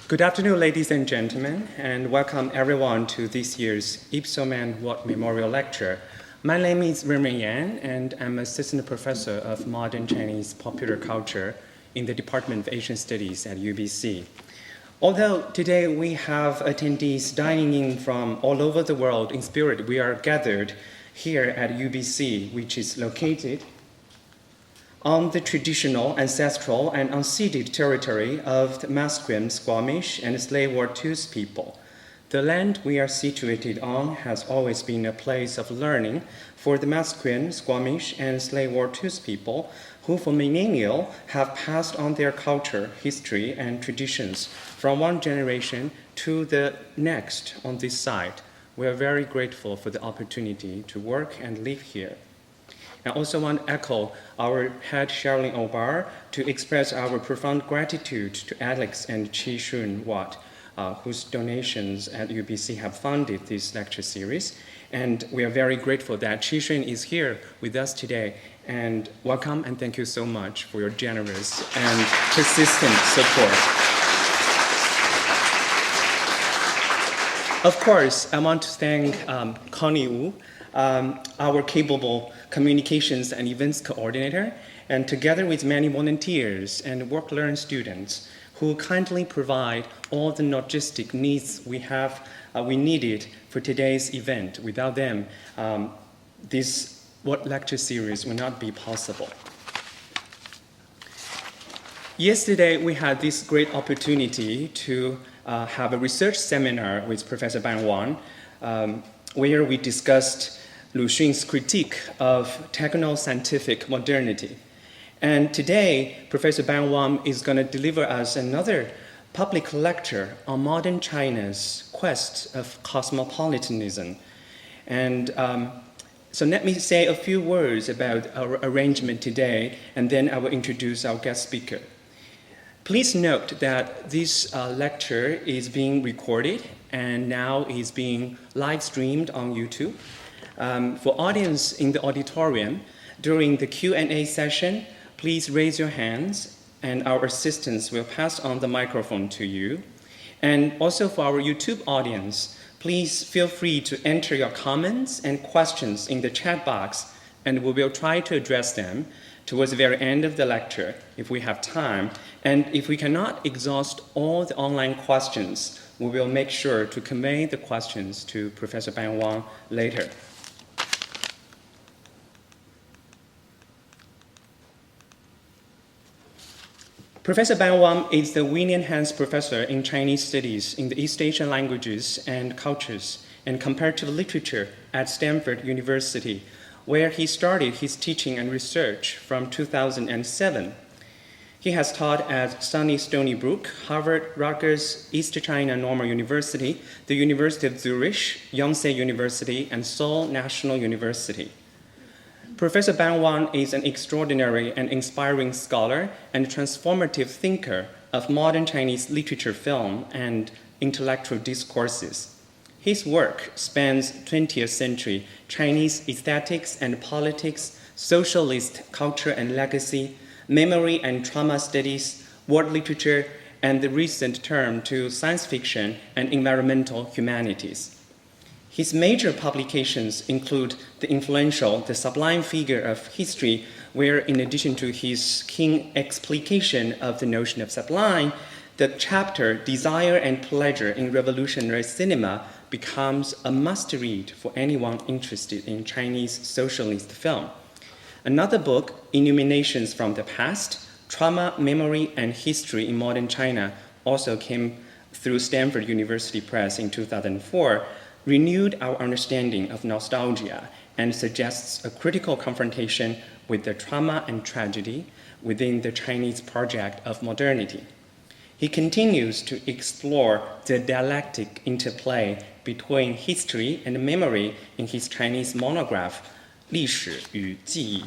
Good afternoon, ladies and gentlemen, and welcome everyone to this year's Ipsoman Watt Memorial Lecture. My name is Renren Yan, and I'm Assistant Professor of Modern Chinese Popular Culture in the Department of Asian Studies at UBC. Although today we have attendees dining in from all over the world in spirit, we are gathered here at UBC, which is located on the traditional, ancestral, and unceded territory of the Musqueam, Squamish, and Tsleil-Waututh people. The land we are situated on has always been a place of learning for the Musqueam, Squamish, and Tsleil-Waututh people, who for millennia have passed on their culture, history, and traditions from one generation to the next on this site. We are very grateful for the opportunity to work and live here. I also want to echo our head Sherilyn Obar to express our profound gratitude to Alex and Chi Shun Watt, whose donations at UBC have funded this lecture series. And we are very grateful that Chi Shun is here with us today. And welcome and thank you so much for your generous and persistent support. Of course, I want to thank Connie Wu, our capable communications and events coordinator, and together with many volunteers and work-learn students who kindly provide all the logistic needs we needed for today's event. Without them, this lecture series would not be possible. Yesterday, we had this great opportunity to have a research seminar with Professor Ban Wang, where we discussed Lu Xun's critique of techno-scientific modernity. And today, Professor Ban Wang is going to deliver us another public lecture on modern China's quest of cosmopolitanism. And so let me say a few words about our arrangement today, and then I will introduce our guest speaker. Please note that this lecture is being recorded and now is being live streamed on YouTube. For audience in the auditorium, during the Q&A session, please raise your hands and our assistants will pass on the microphone to you. And also for our YouTube audience, please feel free to enter your comments and questions in the chat box, and we will try to address them towards the very end of the lecture if we have time. And if we cannot exhaust all the online questions, we will make sure to convey the questions to Professor Ban Wang later. Professor Ban Wang is the William Hans Professor in Chinese Studies in the East Asian Languages and Cultures and Comparative Literature at Stanford University, where he started his teaching and research from 2007. He has taught at SUNY Stony Brook, Harvard, Rutgers, East China Normal University, the University of Zurich, Yonsei University, and Seoul National University. Professor Ban Wang is an extraordinary and inspiring scholar and transformative thinker of modern Chinese literature, film, and intellectual discourses. His work spans 20th century Chinese aesthetics and politics, socialist culture and legacy, memory and trauma studies, world literature, and the recent term to science fiction and environmental humanities. His major publications include the influential The Sublime Figure of History, where in addition to his keen explication of the notion of sublime, the chapter Desire and Pleasure in Revolutionary Cinema becomes a must-read for anyone interested in Chinese socialist film. Another book, Illuminations from the Past, Trauma, Memory, and History in Modern China, also came through Stanford University Press in 2004, renewed our understanding of nostalgia and suggests a critical confrontation with the trauma and tragedy within the Chinese project of modernity. He continues to explore the dialectic interplay between history and memory in his Chinese monograph, 历史与记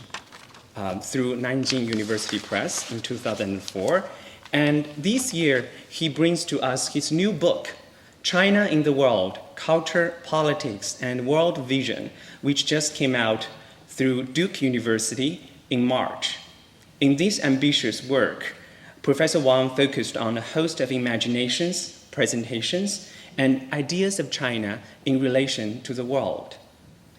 忆, through Nanjing University Press in 2004. And this year, he brings to us his new book, China in the World, Culture, Politics, and World Vision, which just came out through Duke University in March. In this ambitious work, Professor Wang focused on a host of imaginations, presentations, and ideas of China in relation to the world.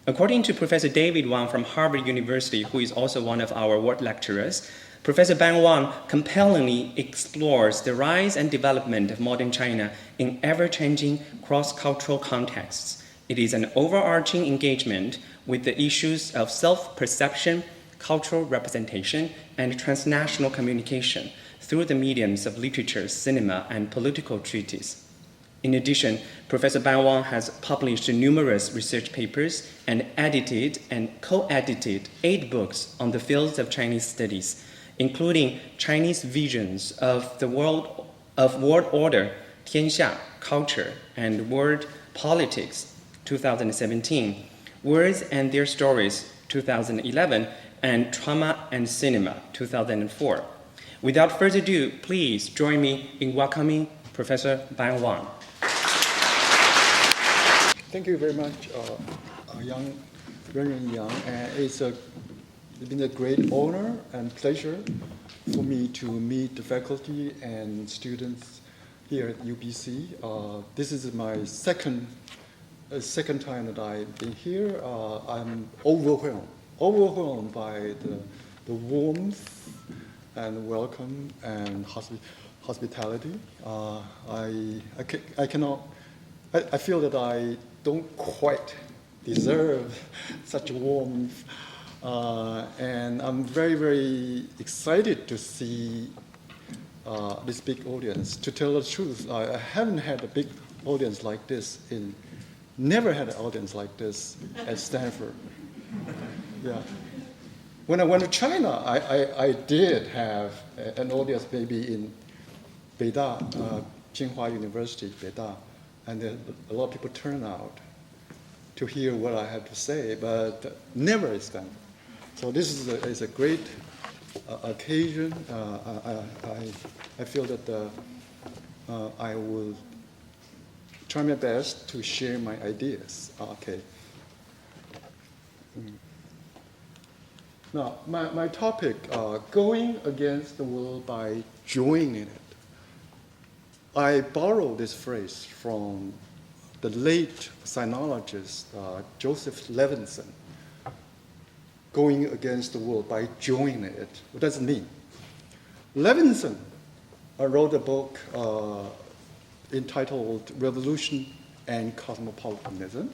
According to Professor David Wang from Harvard University, who is also one of our award lecturers, Professor Ban Wang compellingly explores the rise and development of modern China in ever-changing cross-cultural contexts. It is an overarching engagement with the issues of self-perception, cultural representation, and transnational communication through the mediums of literature, cinema, and political treatise. In addition, Professor Ban Wang has published numerous research papers and edited and co-edited 8 books on the fields of Chinese studies, including Chinese Visions of the World Order, Tianxia, Culture, and World Politics, 2017, Words and Their Stories, 2011, and Trauma and Cinema, 2004. Without further ado, please join me in welcoming Professor Ban Wang. Thank you very much, Yang. And it's been a great honor and pleasure for me to meet the faculty and students here at UBC. This is my second time that I've been here. I'm overwhelmed by the warmth and welcome and hospitality. I feel that I don't quite deserve such warmth, and I'm very, very excited to see this big audience. To tell the truth, I haven't had a big audience like this never had an audience like this at Stanford. Yeah. When I went to China, I did have an audience maybe in Beida, Tsinghua University, Beida, and a lot of people turn out to hear what I have to say, but never at Stanford. So this is a great occasion. I feel that I will try my best to share my ideas. Okay. Now, my topic, going against the world by joining it. I borrow this phrase from the late sinologist Joseph Levinson, going against the world by joining it. What does it mean? Levinson wrote a book entitled Revolution and Cosmopolitanism.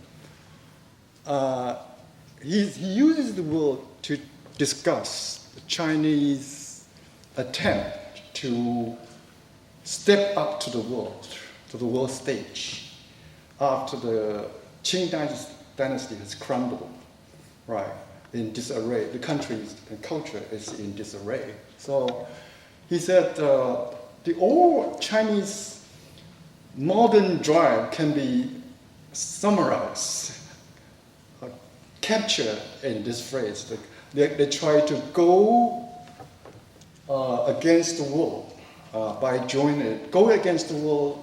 He uses the word to discuss the Chinese attempt to step up to the world stage, after the Qing dynasty has crumbled, right, in disarray. The country's culture is in disarray. So he said the old Chinese modern drive can be summarized, captured in this phrase. They try to go against the world by joining it. Go against the world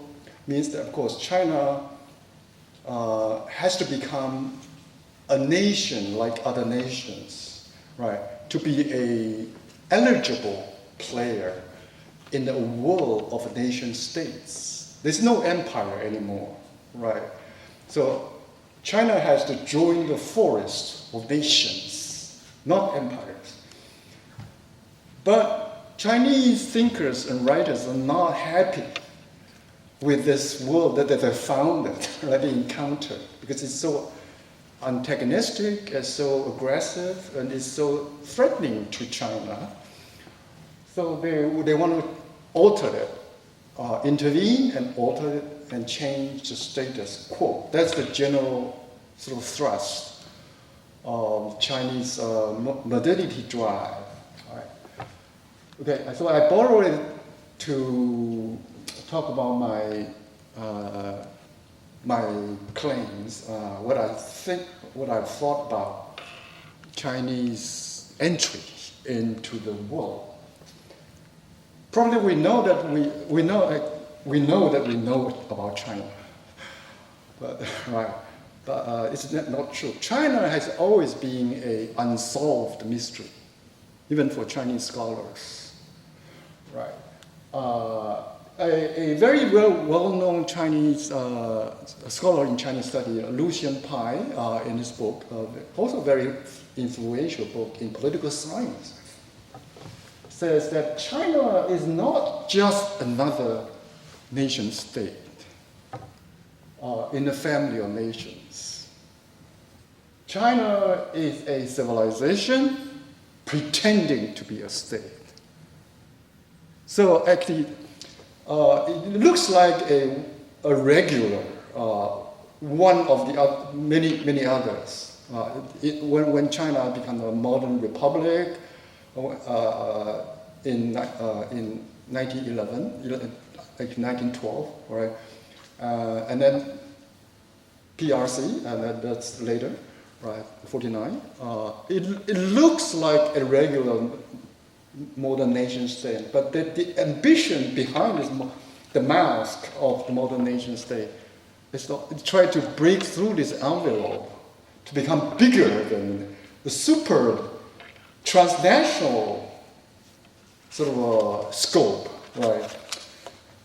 means that, of course, China has to become a nation like other nations, right? To be an eligible player in the world of nation states. There's no empire anymore, right? So China has to join the forest of nations, not empires. But Chinese thinkers and writers are not happy with this world that they found, that they encountered, because it's so antagonistic, it's so aggressive, and it's so threatening to China. So they want to alter it, intervene and alter it and change the status quo. That's the general sort of thrust of Chinese modernity drive. All right. Okay, so I borrowed it to talk about my claims, what I think, what I've thought about Chinese entry into the world. Probably we know that we know about China, but right. But it's not true. China has always been an unsolved mystery, even for Chinese scholars, right? a very well-known Chinese scholar in Chinese study, Lucian Pai, in his book, also very influential book in political science, says that China is not just another nation state in a family of nations. China is a civilization pretending to be a state. So actually, it looks like a regular, one of the many others. When China became a modern republic in 1911, like 1912, right? And then PRC, and that's later, right? 49. It looks like a regular modern nation state, but the ambition behind this, the mask of the modern nation state, is to try to break through this envelope to become bigger than the super transnational sort of scope, right?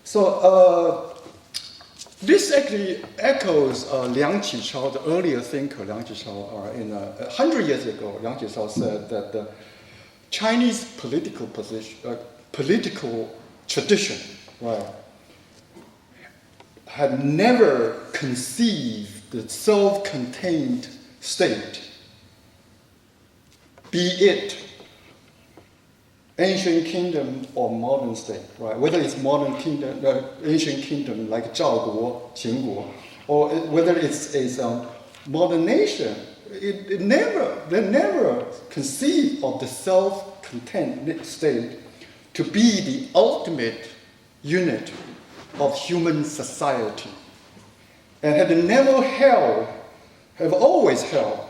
So this actually echoes Liang Qichao, the earlier thinker. Liang Qichao, 100 years ago, Liang Qichao said that the Chinese political tradition, right, had never conceived the self-contained state, be it ancient kingdom or modern state, right? Whether it's modern kingdom, ancient kingdom like Zhao Guo, Qin Guo, or whether it's a modern nation, they never conceived of the self-contained state to be the ultimate unit of human society, and have always held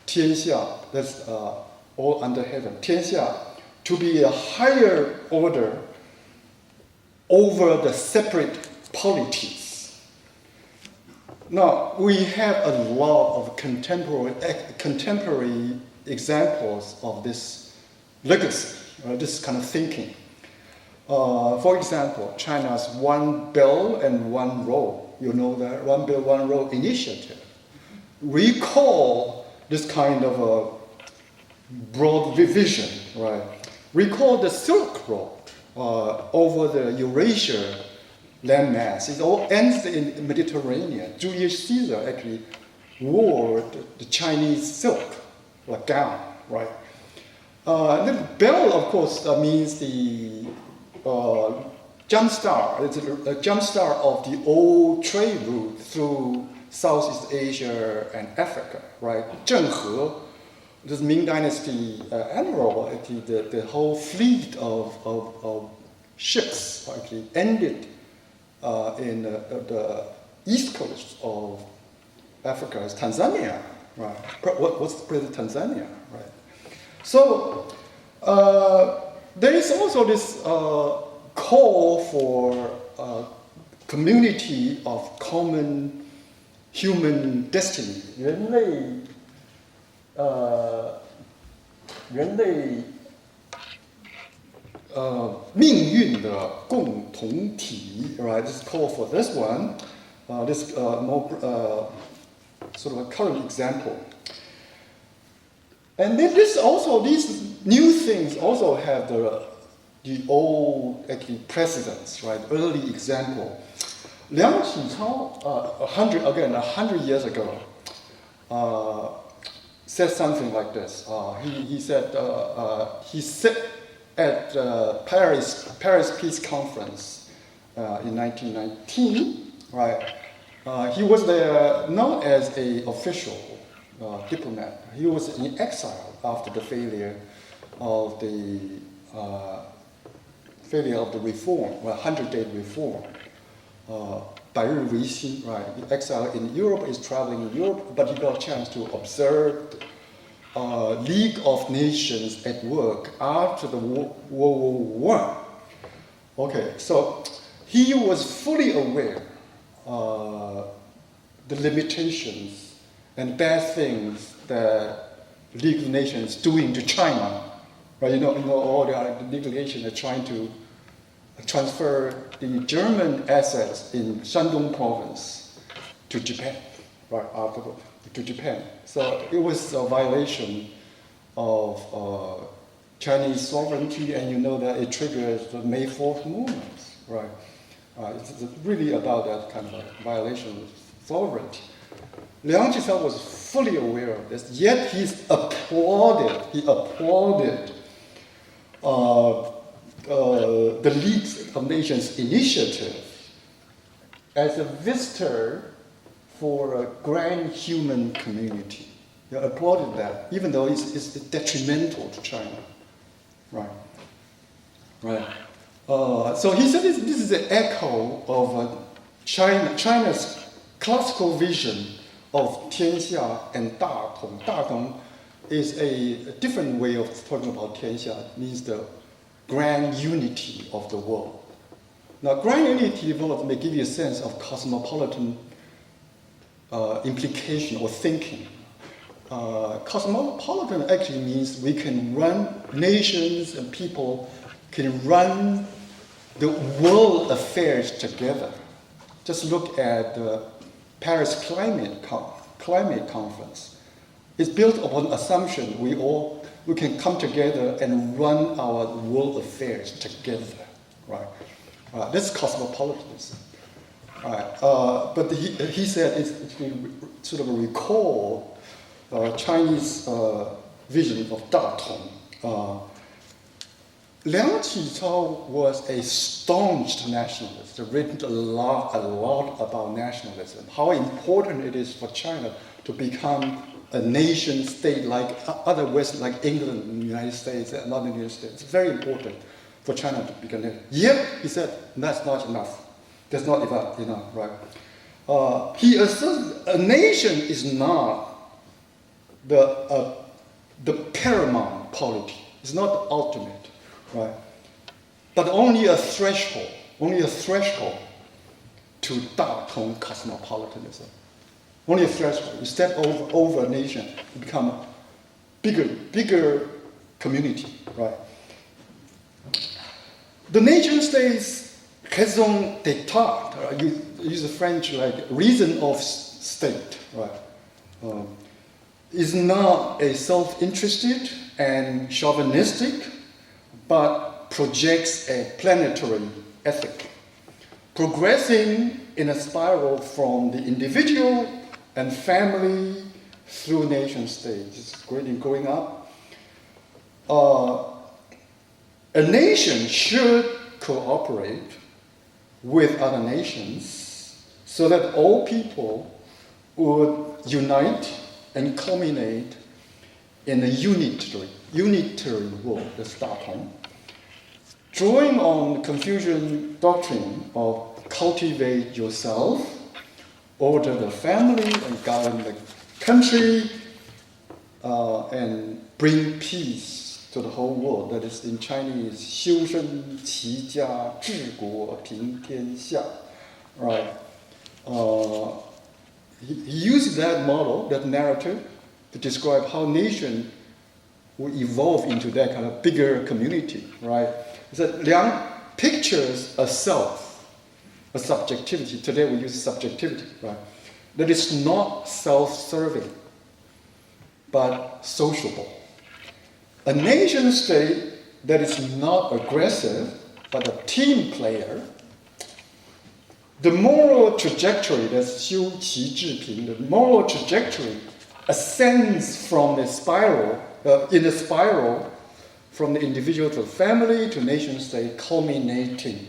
tianxia, that's all under heaven, tianxia, to be a higher order over the separate polities. Now, we have a lot of contemporary examples of this legacy, this kind of thinking. For example, China's One Belt and One Road, you know that One Belt, One Road initiative. Recall this kind of a broad vision, right? Recall the Silk Road over the Eurasia landmass. It all ends in the Mediterranean. Julius Caesar actually wore the Chinese silk, like gown, right? The bell, of course, means the jumpstart. It's a jumpstart of the old trade route through Southeast Asia and Africa, right? Zhenghe, this Ming Dynasty admiral, actually, the whole fleet of ships actually ended in the east coast of Africa, is Tanzania, right? What's the present Tanzania, right? So there is also this call for a community of common human destiny. 人类命运的共同体, right? This is called for this one. This more sort of a current example. And then these new things also have the old actually precedents, right? Early example. Liang Qichao, 100 years ago, said something like this. He said at Paris Peace Conference in 1919, right? He was there not as an official diplomat. He was in exile after the failure of the reform, 100-day reform. 百日维新, right? Exile in Europe, is traveling in Europe, but he got a chance to observe League of Nations at work after the World War I. Okay, so he was fully aware the limitations and bad things that League of Nations doing to China, right? You know all the League of Nations are trying to transfer the German assets in Shandong province to Japan, right, to Japan. So it was a violation of Chinese sovereignty, and you know that it triggers the May 4th movement, right? It's really about that kind of a violation of sovereignty. Liang Qishan was fully aware of this, yet he applauded the League of Nations initiative as a visitor for a grand human community. He applauded that, even though it's detrimental to China. Right. So he said this is an echo of China's classical vision of tianxia and datong. Datong is a different way of talking about tianxia. It means the grand unity of the world. Now, grand unity of the world may give you a sense of cosmopolitan implication or thinking. Cosmopolitan actually means we can run, nations and people can run the world affairs together. Just look at the Paris Climate Conference. It's built upon assumption we can come together and run our world affairs together, right? That's cosmopolitanism. But he said it's sort of a recall Chinese vision of datong. Liang Qishan was a staunch nationalist. He written a lot about nationalism, how important it is for China to become a nation state like other West, like England and the United States and other United States. It's very important for China to become a nation. Yet, he said, that's not enough. That's not enough, right? He asserts a nation is not the paramount polity. It's not the ultimate, right? But only a threshold to datong cosmopolitanism. Only a threshold. You step over a nation, you become a bigger community, right? The nation state's raison d'etre, use the French like reason of state, right? Is not a self-interested and chauvinistic, but projects a planetary ethic, progressing in a spiral from the individual and family through nation states. Growing up, a nation should cooperate with other nations so that all people would unite and culminate in a unitary world, the datong. Drawing on Confucian doctrine of cultivate yourself, order the family, and govern the country, and bring peace to the whole world. That is in Chinese, 修身齐家治国平天下, right? He used that model, that narrative, to describe how nation will evolve into that kind of bigger community, right? He said Liang pictures a self, a subjectivity. Today we use subjectivity, right? That is not self-serving, but sociable. A nation state that is not aggressive, but a team player. The moral trajectory, that's Xiu Qi Zhi Ping, the moral trajectory ascends from a spiral, in a spiral, from the individual to family to nation state, culminating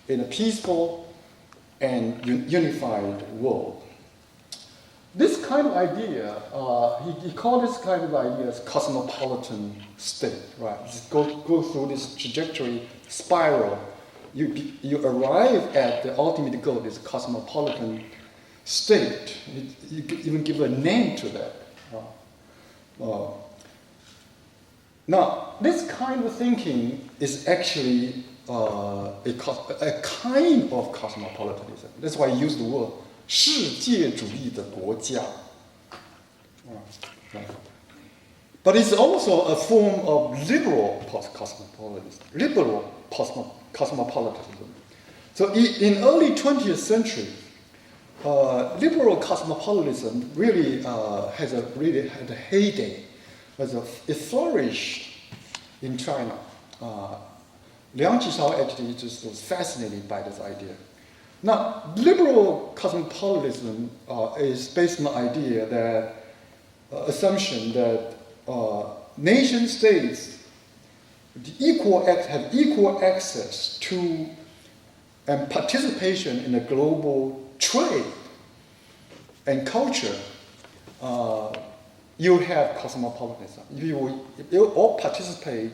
in a peaceful and unified world. This kind of idea, he called this kind of idea as cosmopolitan state, right? Just go through this trajectory spiral. You arrive at the ultimate goal, this cosmopolitan state. You could even give a name to that. Now, this kind of thinking is actually a kind of cosmopolitanism. That's why I use the word 世界主义的国家. But it's also a form of liberal cosmopolitanism. So in early 20th century, liberal cosmopolitanism really had a heyday. It flourished in China. Liang Qishao actually just was fascinated by this idea. Now, liberal cosmopolitanism is based on the idea that assumption that nation states have equal access to and participation in the global trade and culture. You have cosmopolitanism. If you all participate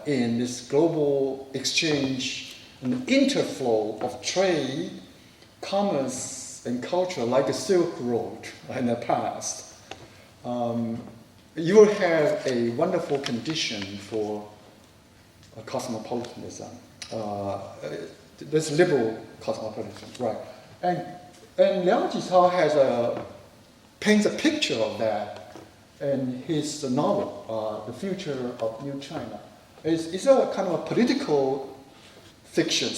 in this global exchange and interflow of trade, commerce, and culture, like the Silk Road in the past, you will have a wonderful condition for cosmopolitanism. This liberal cosmopolitanism, right? And Liang Qishao paints a picture of that in his novel, The Future of New China. It's a kind of a political fiction,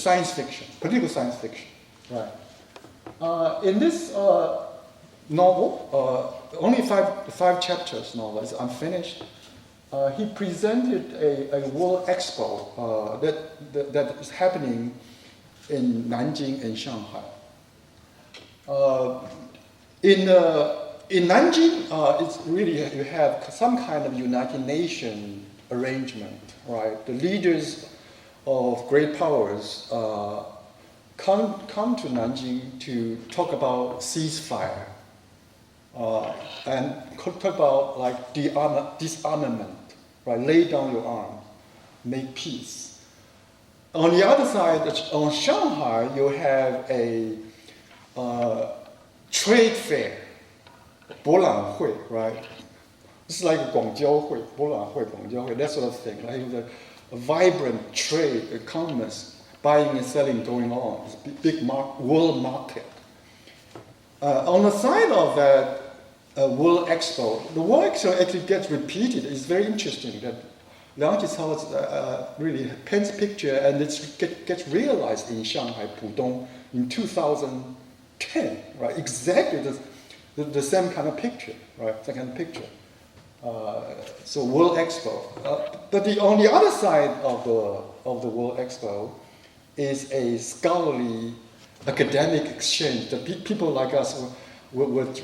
political science fiction, right? In this novel, only five chapters novel, it's unfinished. He presented a World Expo that is happening in Nanjing and Shanghai. In Nanjing, it's really you have some kind of United Nations arrangement, right? The leaders of great powers come to Nanjing to talk about ceasefire and talk about like disarmament, right? Lay down your arms, make peace. On the other side, on Shanghai, you have a trade fair, 博览会, right? It's like a 广交会, 博览会, 广交会, that sort of thing, right? A vibrant trade, commerce, buying and selling going on. It's a big world market. On the side of that World Expo, the World Expo actually gets repeated. It's very interesting that Liang Qishao really paints a picture, and it gets realized in Shanghai, Pudong, in 2010, right? Exactly the same kind of picture, right? Same kind of picture. So World Expo. But on the other side of the World Expo is a scholarly academic exchange that people like us would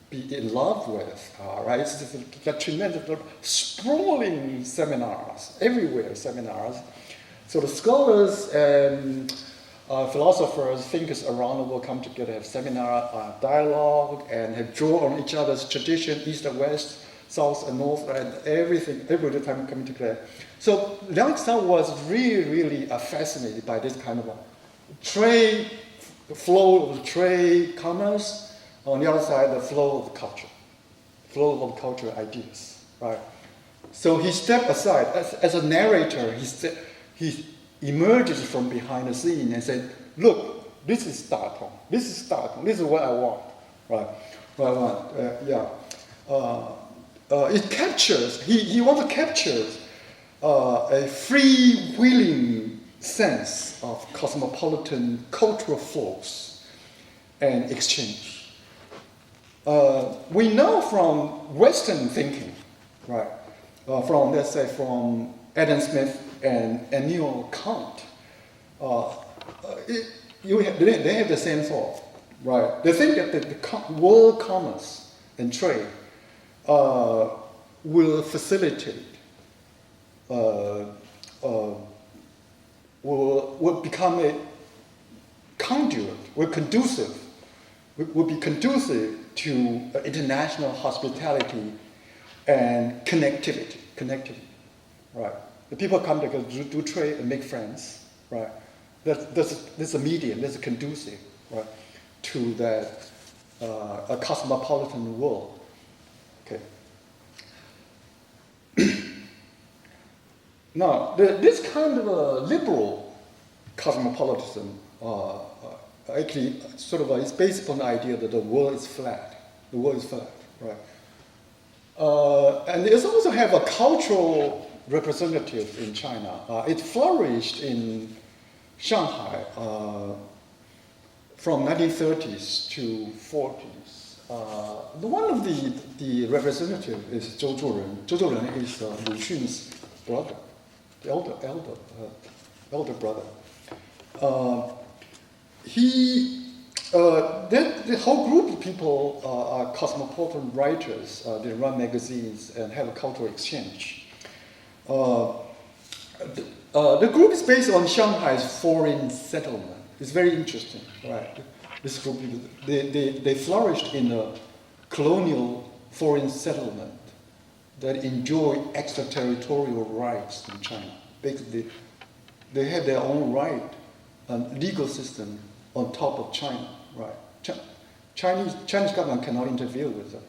be in love with, right? It's a tremendous, sprawling seminars, everywhere seminars. So the scholars and philosophers, thinkers around the world come together, have seminar, dialogue, and have draw on each other's tradition, east and west, south and north, and everything, every time coming together. So Liang Qishao was really fascinated by this kind of trade, the flow of trade, commerce. On the other side, the flow of culture ideas, right? So he stepped aside as a narrator. He emerges from behind the scene and said, "Look, this is datong. This is datong. This is what I want, right? What I want. It captures. He wants to capture a freewheeling sense of cosmopolitan cultural flows and exchange." We know from Western thinking, right? From Adam Smith and Immanuel Kant, they have the same thought, right? They think that the world commerce and trade will facilitate, will become a conduit, will be conducive to international hospitality and connectivity, right? The people come together to do trade and make friends, right? That's a medium, that's a conducive, right, to that a cosmopolitan world. Okay. Now, this kind of a liberal cosmopolitanism actually sort of is based upon the idea that the world is flat. The world is flat, right? And it also have a cultural representative in China. It flourished in Shanghai from 1930s to 40s. One of the representative is Zhou Zhuren. Zhou Zhuren is Lu Xun's brother, the elder brother. The whole group of people are cosmopolitan writers. They run magazines and have a cultural exchange. The group is based on Shanghai's foreign settlement. It's very interesting, right? This group, they flourished in a colonial foreign settlement that enjoy extraterritorial rights in China. Basically, they have their own right and legal system on top of China, right? Chinese government cannot interfere with them.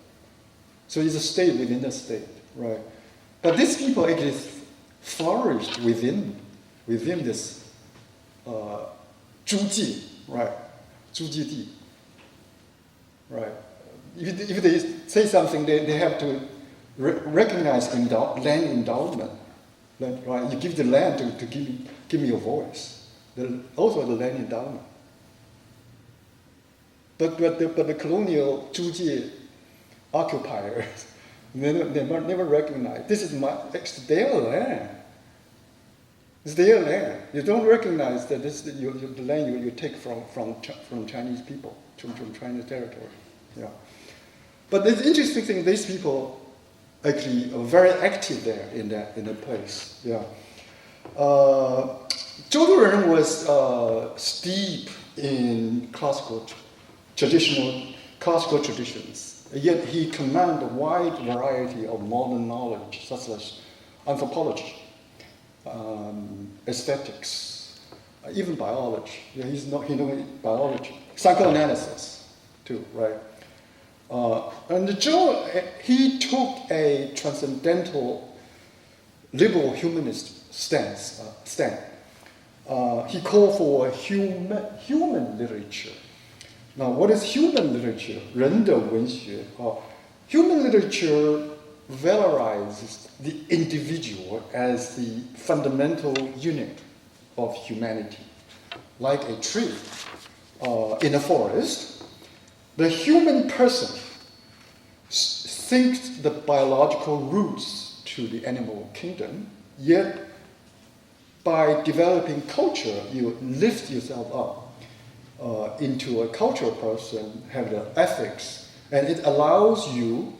So it's a state within a state, right? But these people actually flourished within this 租界, right? 租界地, right? If they say something, they have to recognize land endowment, right? You give the land to give me a voice. Also the land endowment. But the colonial 租界 occupiers, they never recognize this is it's their land. It's their land. You don't recognize that this is the land you take from Chinese people, from Chinese territory. Yeah. But the interesting thing, these people actually are very active there in that place. Yeah. Zhou Duren was steep in traditional classical traditions, yet he commanded a wide variety of modern knowledge, such as anthropology, aesthetics, even biology. Yeah, he knows biology, psychoanalysis too, right? And Zhou, he took a transcendental liberal humanist stance. He called for human literature. Now, what is human literature? 人的文学. Human literature valorizes the individual as the fundamental unit of humanity. Like a tree in a forest, the human person sinks the biological roots to the animal kingdom, yet by developing culture, you lift yourself up into a cultural person, have the ethics, and it allows you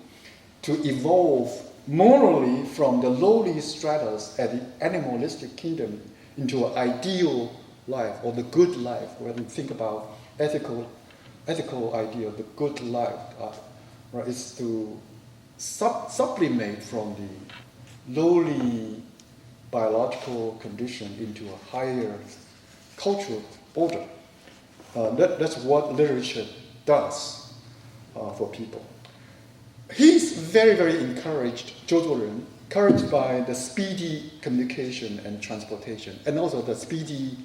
to evolve morally from the lowly stratus at the animalistic kingdom into an ideal life or the good life, when you think about ethical idea, the good life, right, is to sublimate from the lowly biological condition into a higher cultural order. That's what literature does for people. He's very, very encouraged, Zhou Duren, encouraged by the speedy communication and transportation, and also the speedy,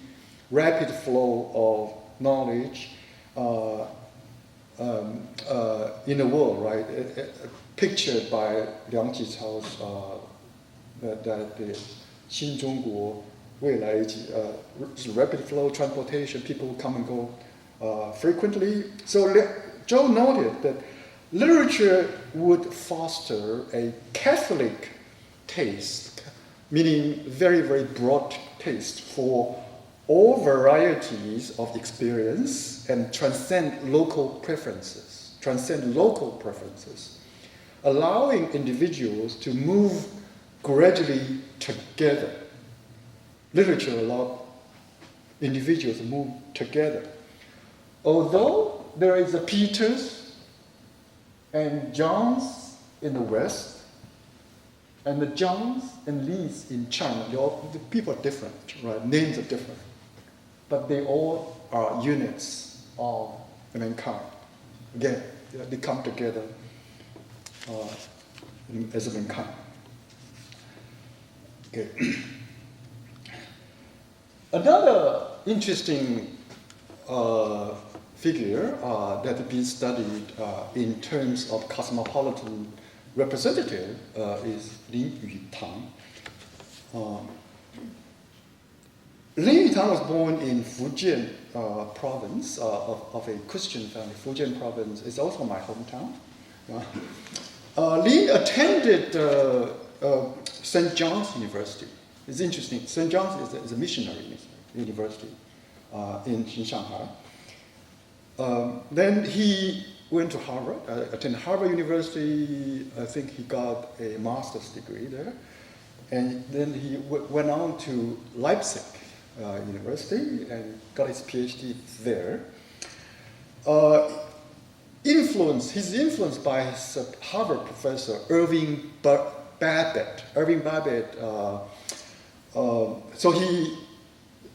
rapid flow of knowledge in the world, right? Pictured by Liang Jicao's that the 新中国未来 rapid flow transportation, people come and go frequently. So Zhou noted that literature would foster a Catholic taste, meaning very, very broad taste for all varieties of experience and transcend local preferences, allowing individuals to move gradually together. Literature allows individuals to move together. Although there is a Peters and Johns in the West, and the Johns and Lees in China, the people are different, right? Names are different. But they all are units of mankind. Again, they come together as a mankind. Okay. Another interesting figure that has been studied in terms of cosmopolitan representative is Lin Yutang. Lin Yutang was born in Fujian province of a Christian family. Fujian province is also my hometown. Lin attended St. John's University. It's interesting. St. John's is a missionary university in Shanghai. Then he went to Harvard, attended Harvard University. I think he got a master's degree there. And then he went on to Leipzig University and got his PhD there. He's influenced by his Harvard professor, Irving Babbitt.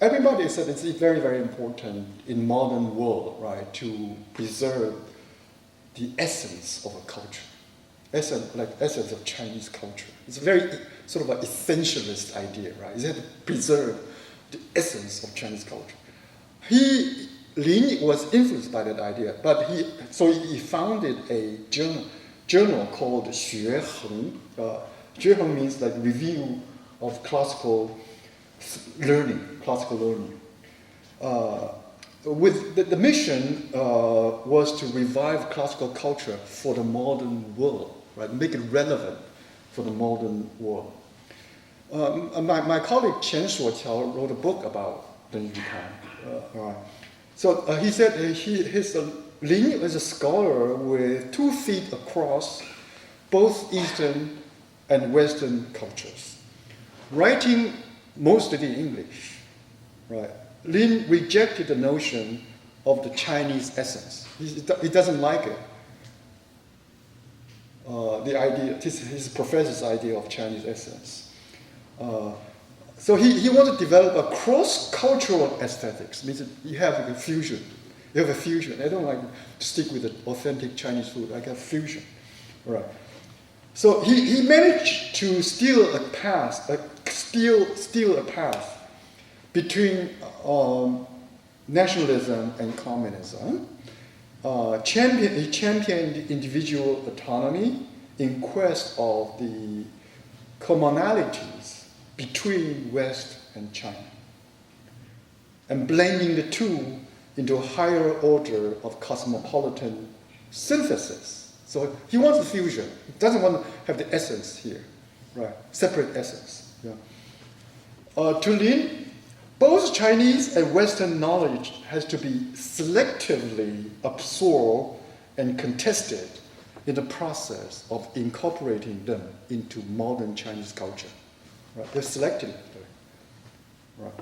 Everybody said it's very, very important in modern world, right, to preserve the essence of a culture, essence of Chinese culture. It's a very sort of an essentialist idea, right? You have to preserve the essence of Chinese culture. Lin was influenced by that idea, but he founded a journal called Xueheng. Xueheng means like review of classical learning. With the mission was to revive classical culture for the modern world, right? Make it relevant for the modern world. My colleague Chen Shuoqiao wrote a book about Lin Yutang. So he said Lin is a scholar with 2 feet across both Eastern and Western cultures, writing mostly in English. Right? Lin rejected the notion of the Chinese essence. He doesn't like it. The idea, his professor's idea of Chinese essence. So he wanted to develop a cross-cultural aesthetics. Means you have a fusion. You have a fusion. I don't like to stick with the authentic Chinese food. I got fusion. Right. So he managed to steal a path between nationalism and communism. He championed individual autonomy in quest of the commonalities between West and China, and blending the two into a higher order of cosmopolitan synthesis. So he wants the fusion. He doesn't want to have the essence here, right? Separate essence. Yeah. To Lin, both Chinese and Western knowledge has to be selectively absorbed and contested in the process of incorporating them into modern Chinese culture. Right? They're selected. Right?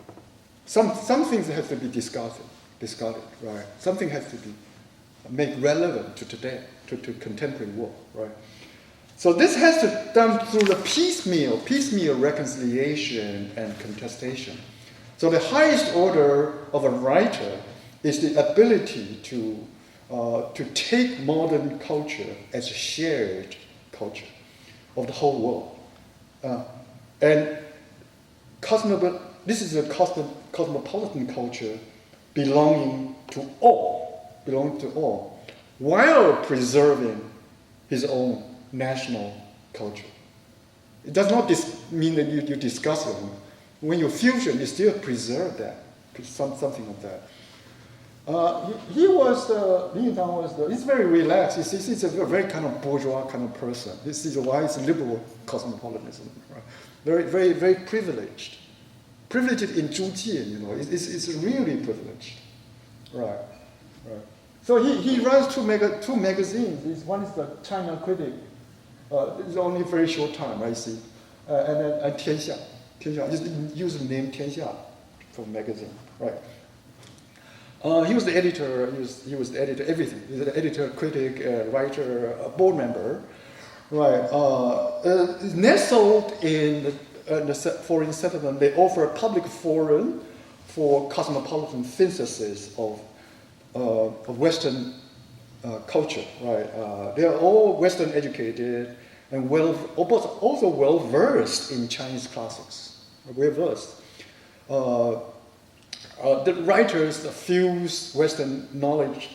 Some things have to be discarded. Right? Something has to be made relevant to today, to contemporary world. Right? So this has to be done through the piecemeal reconciliation and contestation. So the highest order of a writer is the ability to take modern culture as a shared culture of the whole world. And this is a cosmopolitan culture belonging to all, while preserving his own national culture. It does not mean that you discuss it. When you fusion, you still preserve that, something of that. He's very relaxed. He's a very kind of bourgeois kind of person. This is why it's liberal cosmopolitanism. Right? Very, very, very privileged. Privileged in Zhujian, it's really privileged. Right. So he runs two magazines. One is the China Critic. It's only a very short time, I see. And then Tianxia. Just use the name Tianxia for magazine, right? He was the editor. He was the editor. Everything. He's an editor, critic, writer, board member, right? Nestled in the foreign settlement, they offer a public forum for cosmopolitan synthesis of Western culture, right? They are all Western educated and also well versed in Chinese classics. Well versed. The writers fuse Western knowledge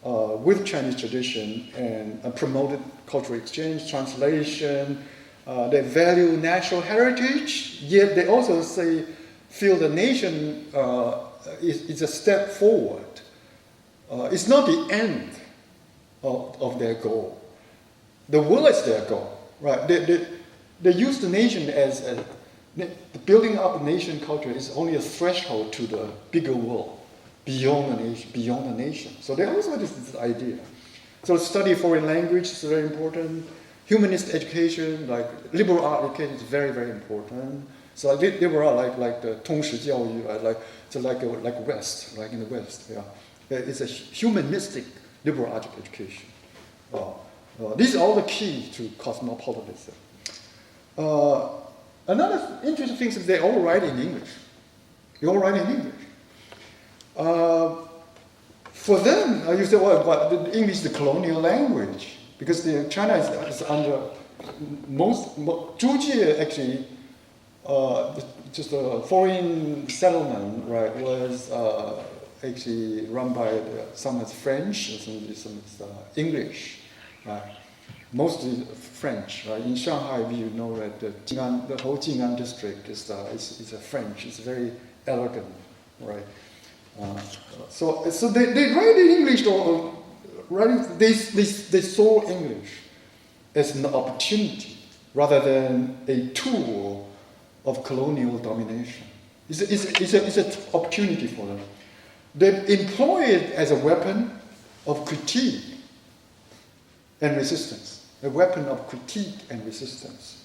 with Chinese tradition and promoted cultural exchange, translation. They value national heritage, yet they also feel the nation is a step forward. It's not the end of their goal. The world is their goal, right? They use the nation as the building up a nation culture is only a threshold to the bigger world, beyond the nation. So they also have this idea. So study foreign language is very important. Humanist education, like liberal art education, is very, very important. So liberal art, like the 通识教育, right? like West, like in the West, yeah. It's a humanistic liberal art education. These are all the key to cosmopolitanism. Another interesting thing is they all write in English. They all write in English. For them, you say, well, but the English is the colonial language because China is under Zhuji actually, just a foreign settlement, right, was actually run by some is French, some is English, right? Mostly French, right? In Shanghai, you know that the whole Jing'an district is a French. It's very elegant, right? So they write in English, or they saw English as an opportunity rather than a tool of colonial domination. It's an opportunity for them. They employ it as a weapon of critique and resistance, a weapon of critique and resistance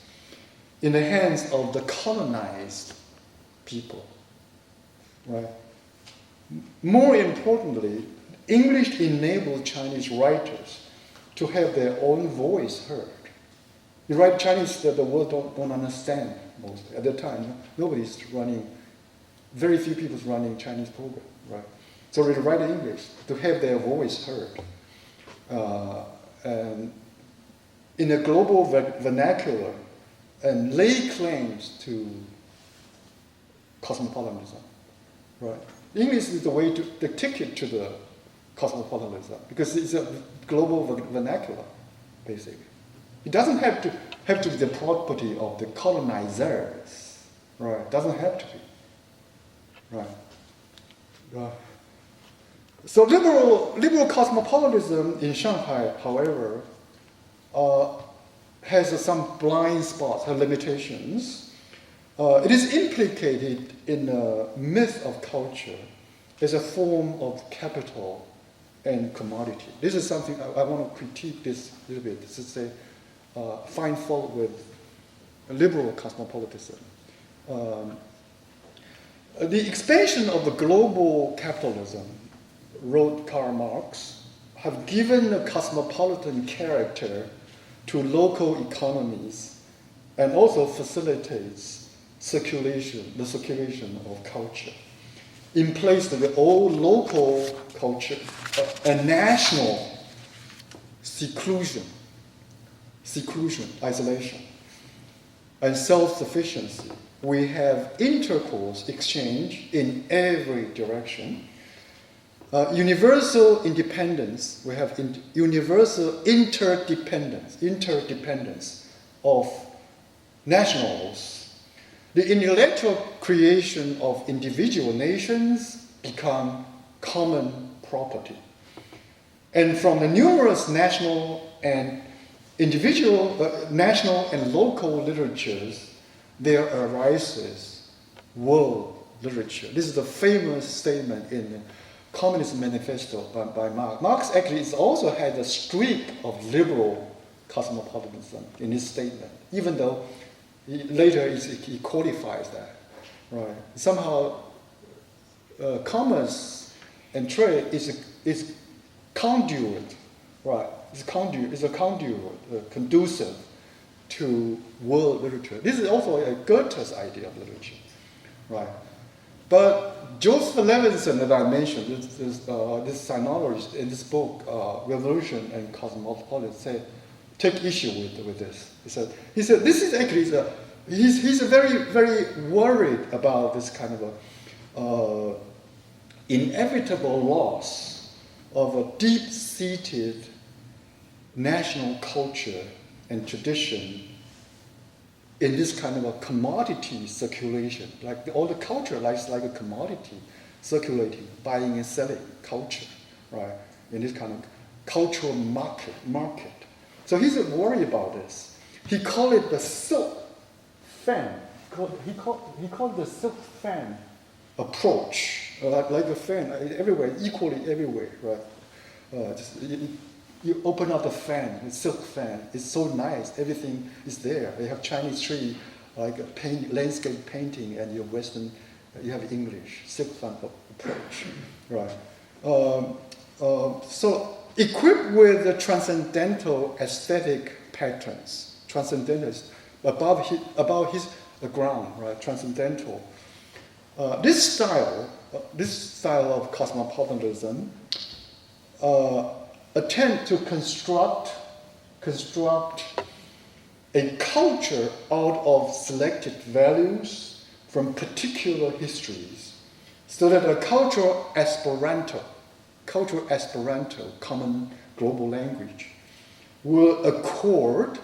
in the hands of the colonized people, right? More importantly, English enabled Chinese writers to have their own voice heard. You write Chinese that the world don't understand mostly. At the time, nobody's running, very few people's running Chinese program, right? So they write in English to have their voice heard. And in a global vernacular, and lay claims to cosmopolitanism, right? English is the way the ticket to the cosmopolitanism because it's a global vernacular, basically. It doesn't have to be the property of the colonizers, right? It doesn't have to be, right? So liberal cosmopolitanism in Shanghai, however, has some blind spots, has limitations. It is implicated in a myth of culture as a form of capital and commodity. This is something I want to critique this a little bit. This is find fault with liberal cosmopolitanism. The expansion of the global capitalism, wrote Karl Marx, have given a cosmopolitan character to local economies and also facilitates the circulation of culture. In place of the old local culture and national seclusion, isolation, and self-sufficiency, we have intercourse, exchange in every direction. Universal independence, we have universal interdependence of nationals. The intellectual creation of individual nations become common property. And from the numerous national and local literatures, there arises world literature. This is the famous statement in the Communist Manifesto by Marx. Marx actually also had a streak of liberal cosmopolitanism in his statement, even though later he qualifies that. Right? Somehow, commerce and trade is conduit, right? It's a conduit conducive to world literature. This is also a Goethe's idea of literature, right? But Joseph Levinson that I mentioned, this sinologist in this book, Revolution and Cosmopolitanism, take issue with this. He said this is actually he's very, very worried about this kind of inevitable loss of a deep-seated national culture and tradition in this kind of a commodity circulation. Like all the culture is like a commodity circulating, buying and selling culture, right? In this kind of cultural market. So he's worried about this. He called it the silk fan. He called the silk fan approach, like a fan, everywhere, equally everywhere, right? You open up the fan, the silk fan. It's so nice. Everything is there. You have Chinese tree, like a landscape painting, and your Western, you have English silk fan approach, right? So equipped with the transcendental aesthetic patterns, transcendentalist above his ground, right? Transcendental. This style of cosmopolitanism attempt to construct a culture out of selected values from particular histories, so that a cultural Esperanto, common global language, will accord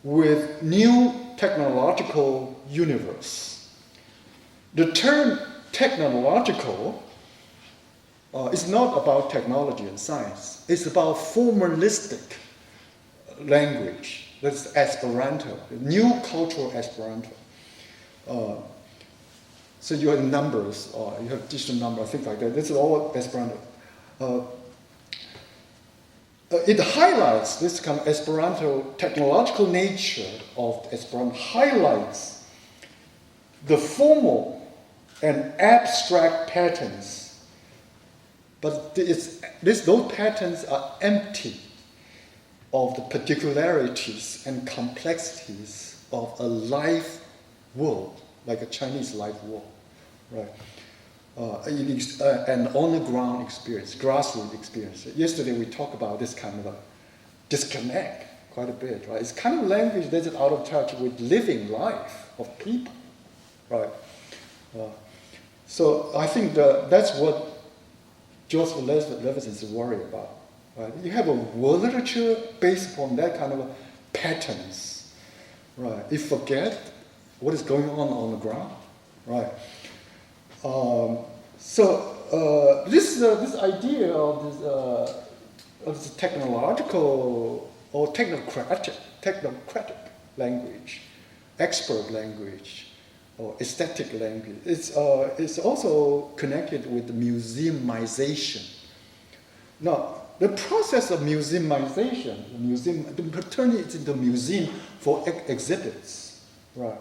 with new technological universe. The term technological is not about technology and science. It's about formalistic language. That's Esperanto, new cultural Esperanto. So you have numbers, or you have digital numbers, things like that. This is all Esperanto. It highlights this kind of Esperanto, technological nature of Esperanto, highlights the formal and abstract patterns. But those patterns are empty of the particularities and complexities of a live world, like a Chinese live world, right? An on-the-ground experience, grassroots experience. Yesterday we talked about this kind of a disconnect quite a bit, right? It's kind of language that's out of touch with living life of people, right? So I think that's what Joseph Levinson is worried about. Right? You have a world literature based upon that kind of patterns, right? You forget what is going on the ground, right? This idea of this technological or technocratic language, expert language, or aesthetic language, it's also connected with museumization. Now, the process of museumization, turning it into a museum for exhibits, right?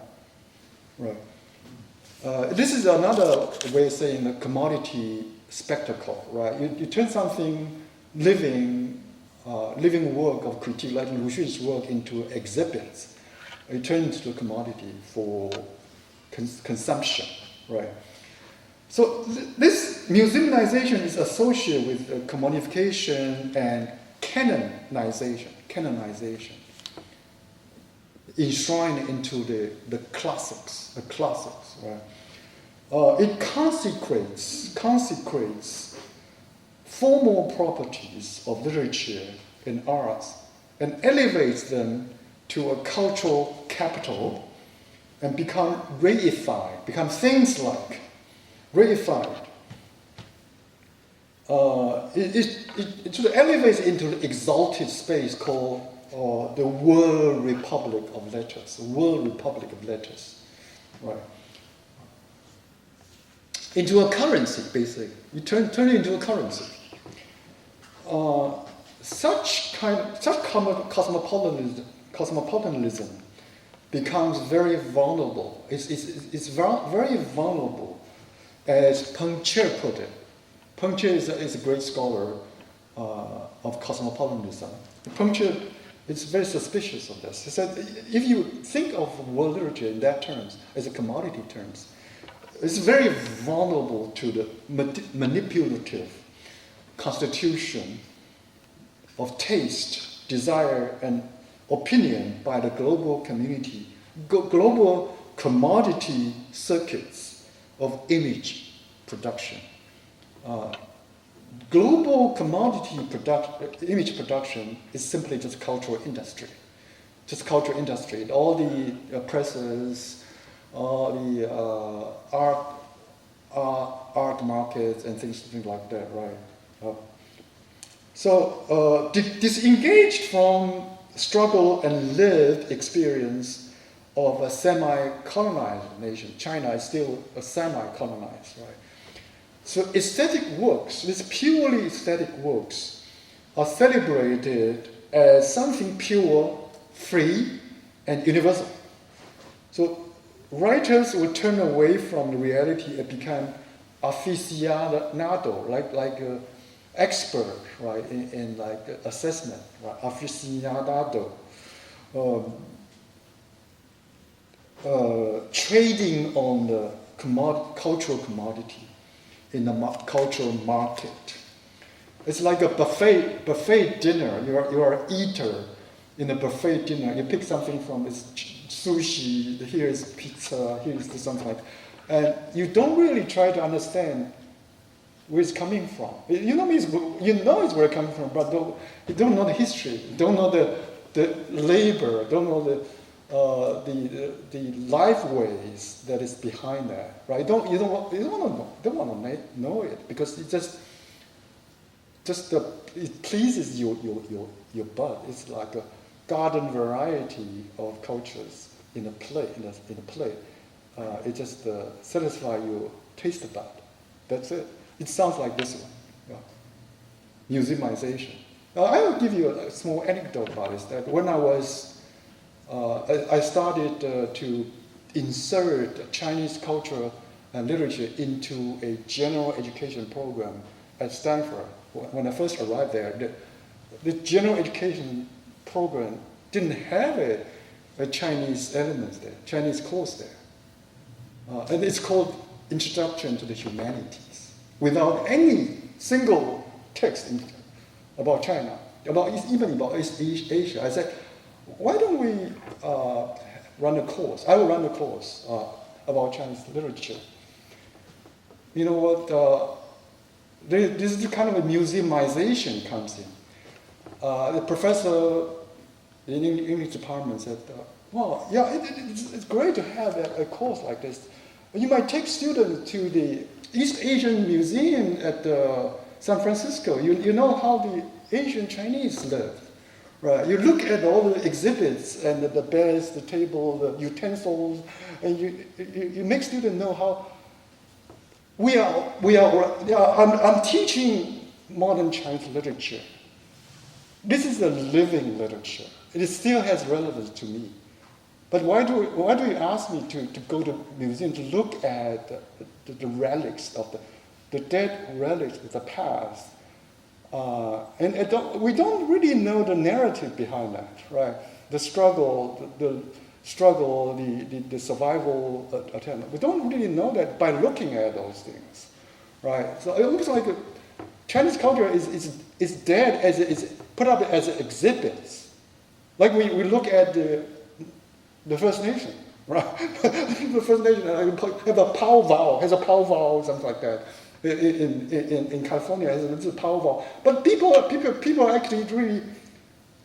This is another way of saying a commodity spectacle, right? You turn something living work of critique, like Lu Xun's work, into exhibits. You turn it into a commodity for consumption, right? So this museumization is associated with commodification and canonization, enshrined into the classics, right? It consecrates formal properties of literature and arts and elevates them to a cultural capital and become reified, become things like reified. It sort of elevates into the exalted space called the World Republic of Letters, right? Into a currency, basically. You turn it into a currency. Such cosmopolitanism becomes very vulnerable. It's very vulnerable, as Peng Che put it. Peng Che is a great scholar of cosmopolitanism. Peng Che is very suspicious of this. He said, if you think of world literature in that terms, as a commodity terms, it's very vulnerable to the manipulative constitution of taste, desire, and opinion by the global community, global commodity circuits of image production. global commodity image production is simply just cultural industry. Just cultural industry. All the presses, all the art markets and things like that, right? So disengaged from struggle and lived experience of a semi-colonized nation. China is still a semi-colonized, right? So aesthetic works, these purely aesthetic works, are celebrated as something pure, free, and universal. So writers will turn away from the reality and become aficionado, like an expert, right, in like assessment, right, aficionado. Trading on the cultural commodity in the cultural market. It's like a buffet dinner. You are an eater in a buffet dinner. You pick something from this sushi, here is pizza, here is something like that. And you don't really try to understand where it's coming from. You know it's where it's coming from, but you don't know the history, you don't know the labor, don't know the life ways that is behind that, right? You don't want to know it because it it pleases your butt. It's like a garden variety of cultures in a plate. It just satisfies your taste bud. That's it. It sounds like this one. Yeah. Museumization. Now, I will give you a small anecdote about this. That when I started to insert Chinese culture and literature into a general education program at Stanford. When I first arrived there, the general education program didn't have a Chinese element there, Chinese course there. And it's called Introduction to the Humanities, without any single text about China, even about East Asia. I said, why don't we run a course? I will run a course about Chinese literature. You know what? This is kind of a museumization comes in. The professor in the English department said, well, yeah, it's great to have a course like this. You might take students to the East Asian Museum at San Francisco. You know how the ancient Chinese lived. Right, you look at all the exhibits and the beds, the table, the utensils, and you make students know how I'm teaching modern Chinese literature. This is a living literature. It still has relevance to me. But why do you ask me to go to a museum to look at the relics of the dead relics of the past? And we don't really know the narrative behind that, right? The struggle, the survival attempt. We don't really know that by looking at those things, right? So it looks like Chinese culture is dead as it's put up as exhibits. Like we look at the First Nation, right? The First Nation has a powwow, something like that. In California, it's a powerful. But people are actually really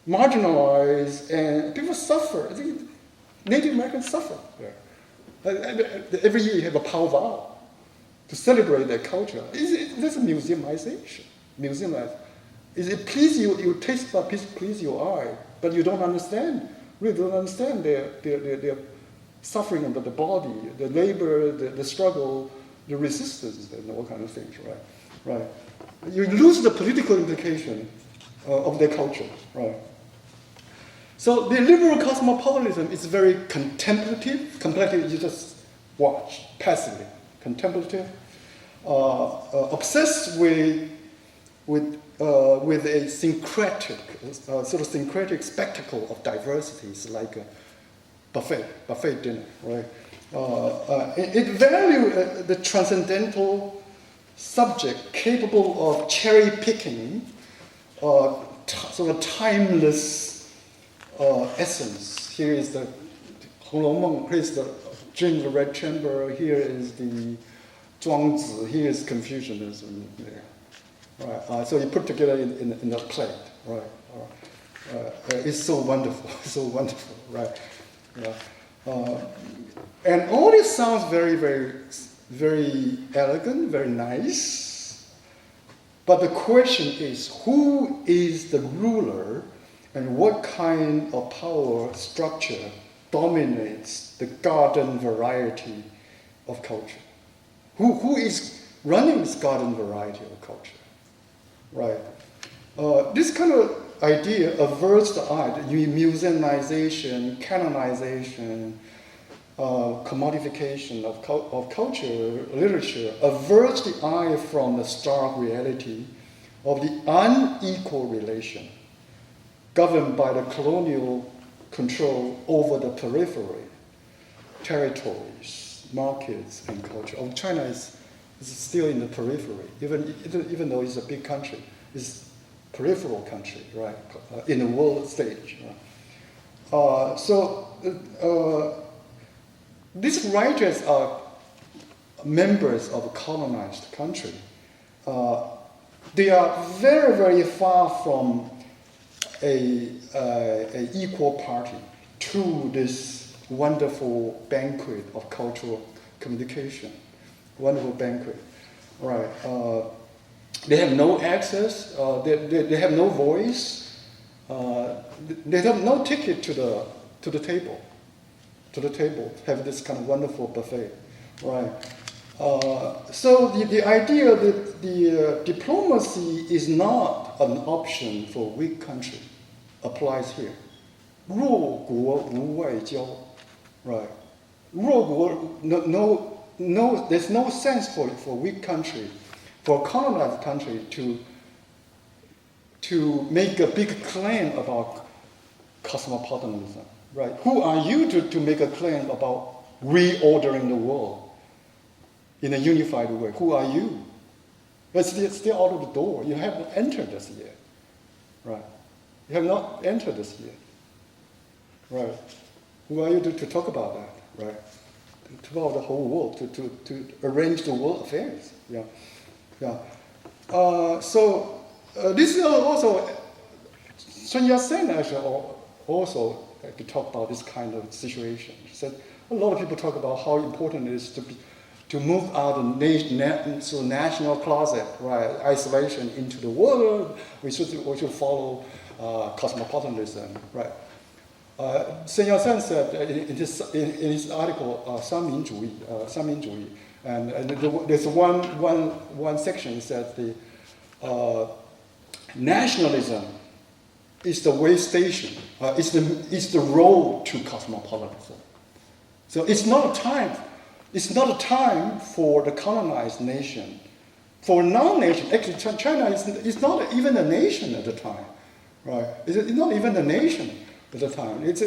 marginalized, and people suffer. I think Native Americans suffer there. Every year you have a powwow to celebrate their culture. That's a museumization. Is it please you, your taste bud please your eye, but you don't understand. Really don't understand their suffering of the body, the labor, the struggle, the resistance, and all kind of things, right? You lose the political implication of their culture, right? So the liberal cosmopolitanism is very contemplative. Contemplative, you just watch passively. Contemplative, obsessed with a syncretic, sort of syncretic spectacle of diversities, like a buffet dinner, right? It values the transcendental subject capable of cherry picking, sort of timeless essence. Here is the Hong Meng, here is the Dream of the Red Chamber, here is the Zhuangzi, here is Confucianism there. right? So you put together in a plate, right? It's so wonderful, so wonderful, right? Yeah. And all this sounds very, very, very elegant, very nice. But the question is, who is the ruler and what kind of power structure dominates the garden variety of culture? Who is running this garden variety of culture? Right. This kind of idea averts the eye, museumization, canonization, commodification of culture, literature, averts the eye from the stark reality of the unequal relation governed by the colonial control over the periphery, territories, markets, and culture. China is still in the periphery, even though it's a big country. It's peripheral country, right, in the world stage. Right? These writers are members of a colonized country. They are very, very far from an equal party to this wonderful banquet of cultural communication. Wonderful banquet, right? They have no access. They have no voice. They have no ticket to the table. To the table, have this kind of wonderful buffet, right? So the idea that the diplomacy is not an option for a weak country applies here. 弱国无外交, right? 弱国, there's no sense for a weak country, for a colonized country to make a big claim about cosmopolitanism, right? Who are you to make a claim about reordering the world in a unified way? Who are you? It's still out of the door. You haven't entered this yet, right? You have not entered this yet, right? Who are you to talk about that, right? To talk about the whole world, to arrange the world affairs, yeah, yeah. This is also, Sun Yat-sen actually also to talk about this kind of situation. He said a lot of people talk about how important it is to move out of the national closet, right, isolation into the world. We should follow cosmopolitanism, right? Sun Yat-sen said in his article, 三民主义, and there's one section that the nationalism is the way station, is the road to cosmopolitanism. So it's not a time for the colonized nation. For a non-nation, actually China is not even a nation at the time, right? It's not even a nation at the time. It's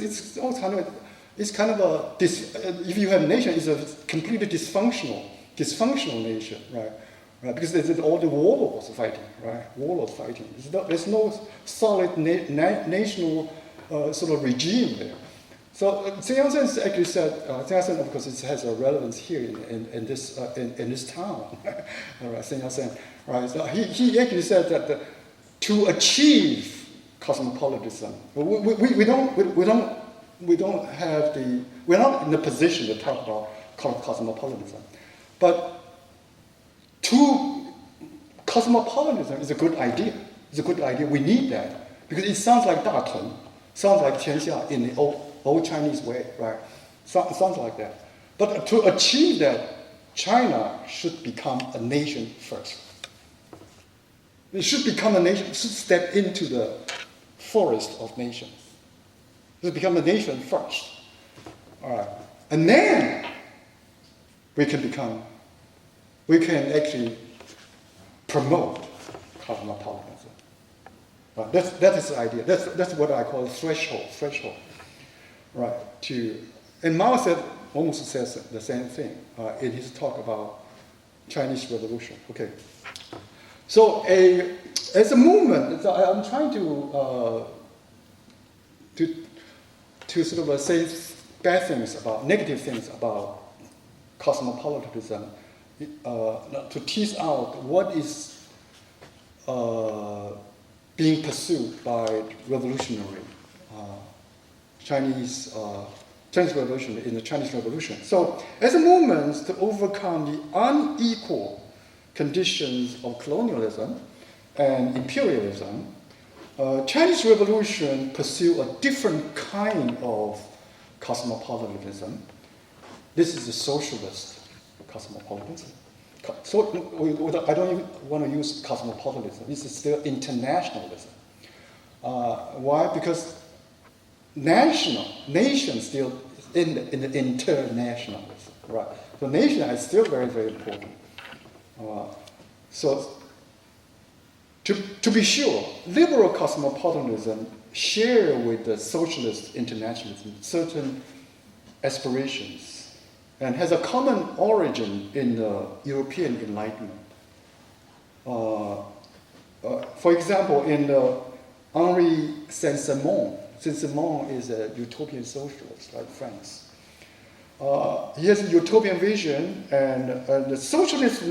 kind of a, if you have a nation, it's a completely dysfunctional nation, right? Right, because there's all the warlords fighting, right? Warlords fighting. There's no solid national sort of regime there. So Sun Yat-sen actually said, Sun Yat-sen, of course, it has a relevance here in this town. All right, Sun Yat-sen, right? So he actually said that to achieve cosmopolitanism, we're not in the position to talk about cosmopolitanism, but cosmopolitanism is a good idea. It's a good idea. We need that because it sounds like datong, sounds like tianxia in the old Chinese way, right? Sounds like that. But to achieve that, China should become a nation first. It should become a nation. It should step into the forest of nations. It should become a nation first. All right, and then we can actually promote cosmopolitanism. Right? That is the idea. That's what I call threshold. Right? And Mao almost says the same thing in his talk about Chinese Revolution. Okay. So as a movement, I'm trying to sort of say bad things negative things about cosmopolitanism. To tease out what is being pursued by revolutionary Chinese Revolution in the Chinese Revolution. So as a movement to overcome the unequal conditions of colonialism and imperialism, Chinese Revolution pursued a different kind of cosmopolitanism. This is the socialist cosmopolitanism. So I don't even want to use cosmopolitanism. This is still internationalism. Why? Because nation still in the internationalism, right? So nation is still very, very important. So to be sure, liberal cosmopolitanism share with the socialist internationalism certain aspirations and has a common origin in the European Enlightenment. For example, in the Henri Saint-Simon is a utopian socialist, like France. He has a utopian vision, and the socialist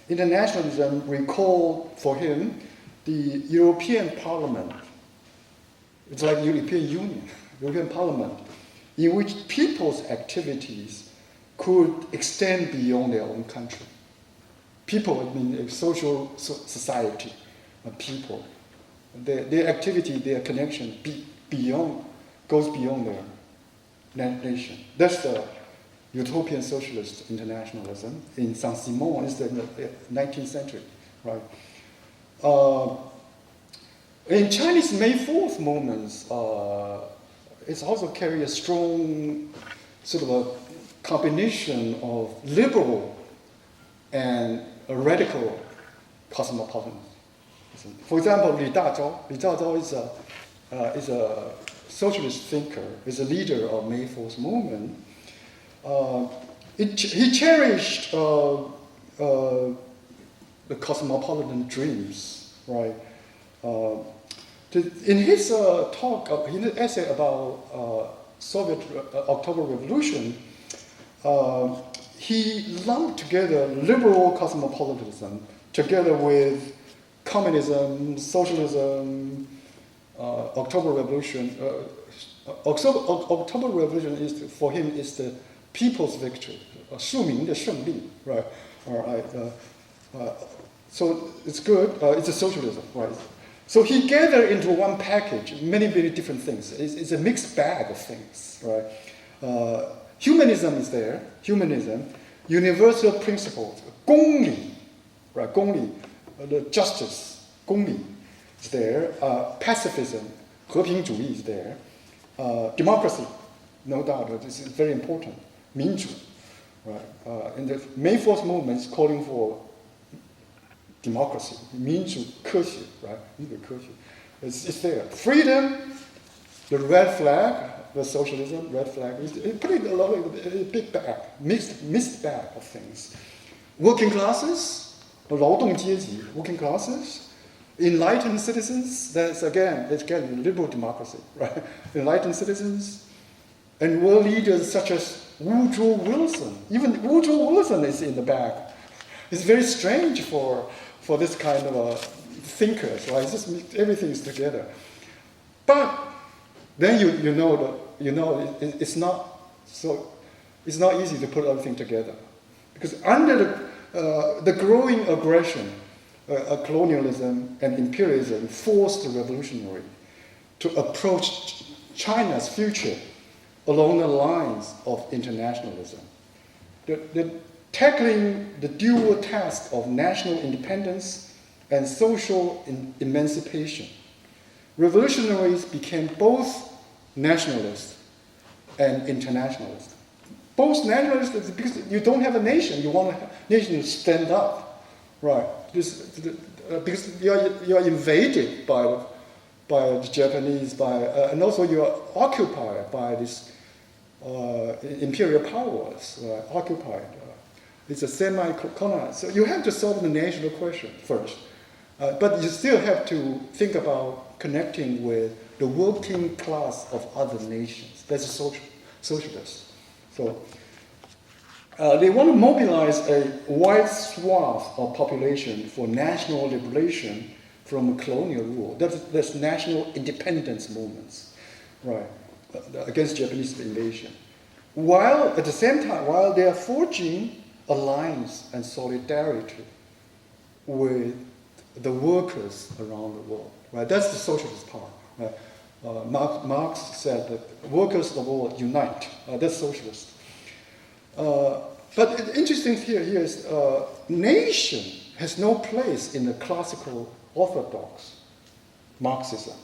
internationalism recalled for him the European Parliament. It's like European Union, European Parliament, in which people's activities could extend beyond their own country. People, I mean, social society, people. Their activity, their connection goes beyond their nation. That's the utopian socialist internationalism in Saint-Simon. It's the 19th century, right? In Chinese May 4th movements, it's also carry a strong sort of a combination of liberal and a radical cosmopolitanism. For example, Li Dazhao is a socialist thinker, is a leader of May 4th movement. He cherished the cosmopolitan dreams, right? In his talk, in his essay about Soviet October Revolution, he lumped together liberal cosmopolitanism together with communism, socialism, October Revolution. October Revolution for him is the people's victory, 庶民的胜利, right? All right. So it's good. It's a socialism, right? So he gathered into one package many, many different things. It's a mixed bag of things, right? Humanism is there. Humanism, universal principles, 公理, right? 公理, the justice, 公理 is there. Pacifism, 和平主义 is there. Democracy, no doubt, this is very important. 民主, right? And the May 4th movement is calling for democracy, 民主科学, right? 民主科学. It's there. Freedom, the red flag, the socialism, red flag, is pretty a lot of a big bag, mixed bag of things. Working classes, 劳动阶级, working classes, enlightened citizens, that's again liberal democracy, right? Enlightened citizens, and world leaders such as Woodrow Wilson. Even Woodrow Wilson is in the bag. It's very strange for this kind of thinkers, right? It's just everything is together. But then you know it's not easy to put everything together, because under the growing aggression, colonialism and imperialism forced the revolutionary to approach China's future along the lines of internationalism. Tackling the dual task of national independence and social emancipation, revolutionaries became both nationalists and internationalists. Both nationalists, because you don't have a nation, you want a nation to stand up, right? Because you are invaded by the Japanese, and also you are occupied by these imperial powers, occupied. It's a semi-colonized. So you have to solve the national question first. But you still have to think about connecting with the working class of other nations. That's socialist. So They want to mobilize a wide swath of population for national liberation from colonial rule. That's national independence movements, right, against Japanese invasion. While at the same time, while they are forging alliance and solidarity with the workers around the world, right? That's the socialist part. Right? Marx said that workers of the world unite. That's socialist. But the interesting here is nation has no place in the classical orthodox Marxism.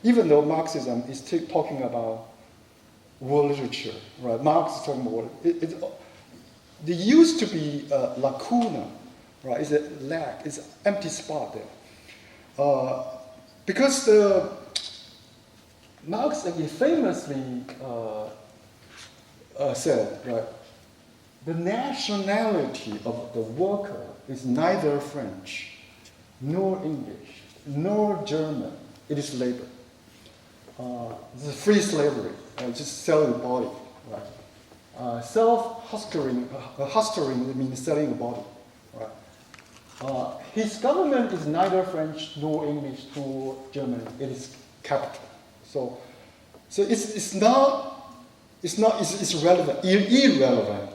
Even though Marxism is talking about world literature, right? Marx is talking about world. There used to be a lacuna, right? It's a lack, it's an empty spot there. Because Marx famously said, right, the nationality of the worker is neither French, nor English, nor German. It is labor. It's free slavery, just selling the body. Right? Hustling means selling the body. Right? His government is neither French, nor English, nor German. It is capital. So it's irrelevant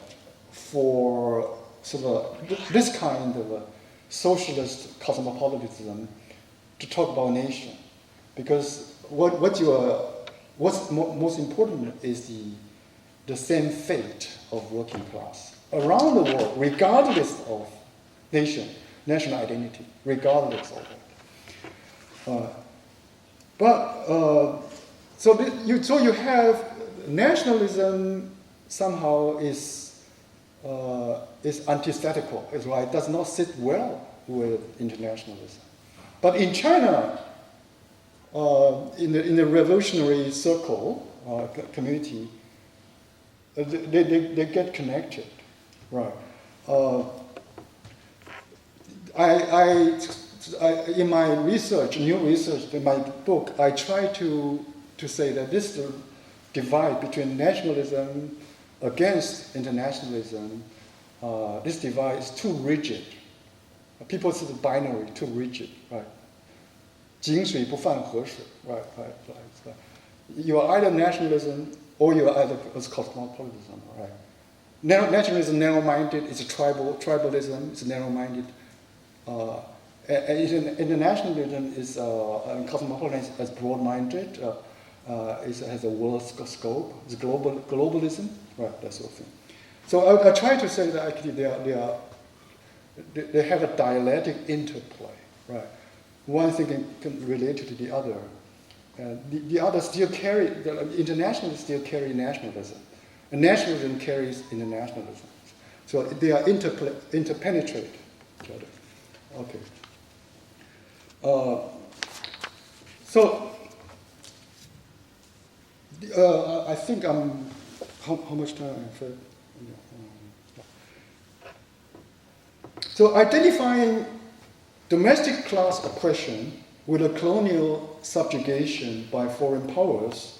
for sort of this kind of socialist cosmopolitanism to talk about nation, because what's most important is the same fate of working class around the world, regardless of national identity, regardless of that. So you have nationalism somehow is antithetical, is right? Does not sit well with internationalism. But in China, in the revolutionary circle community, they get connected, right? In my research, new research, in my book, I try to say that this divide between nationalism against internationalism, this divide is too rigid. People say binary, too rigid, right? 井水不犯河水, right? You are either nationalism or you are either cosmopolitanism, right? Nationalism narrow-minded, it's a tribalism, it's narrow-minded. Internationalism is cosmopolitanism is broad-minded. It has a world scope. It's globalism, right? That sort of thing. So I try to say that actually they have a dialectic interplay, right? One thing can relate to the other. The other still carry, the internationalists still carry nationalism. And nationalism carries internationalism. So they are interpenetrate each other. Okay. I think I'm, how much time I have? So identifying domestic class oppression with a colonial subjugation by foreign powers,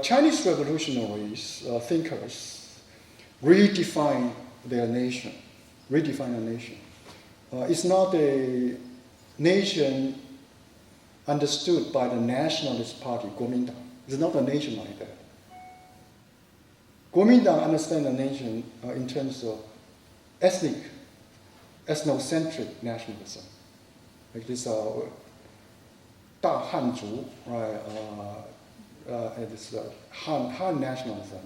Chinese revolutionaries, thinkers, redefine their nation. It's not a nation understood by the nationalist party, Kuomintang. It's not a nation like that. Kuomintang understands a nation in terms of ethnocentric nationalism. Like this 大汉族, right? This Han nationalism,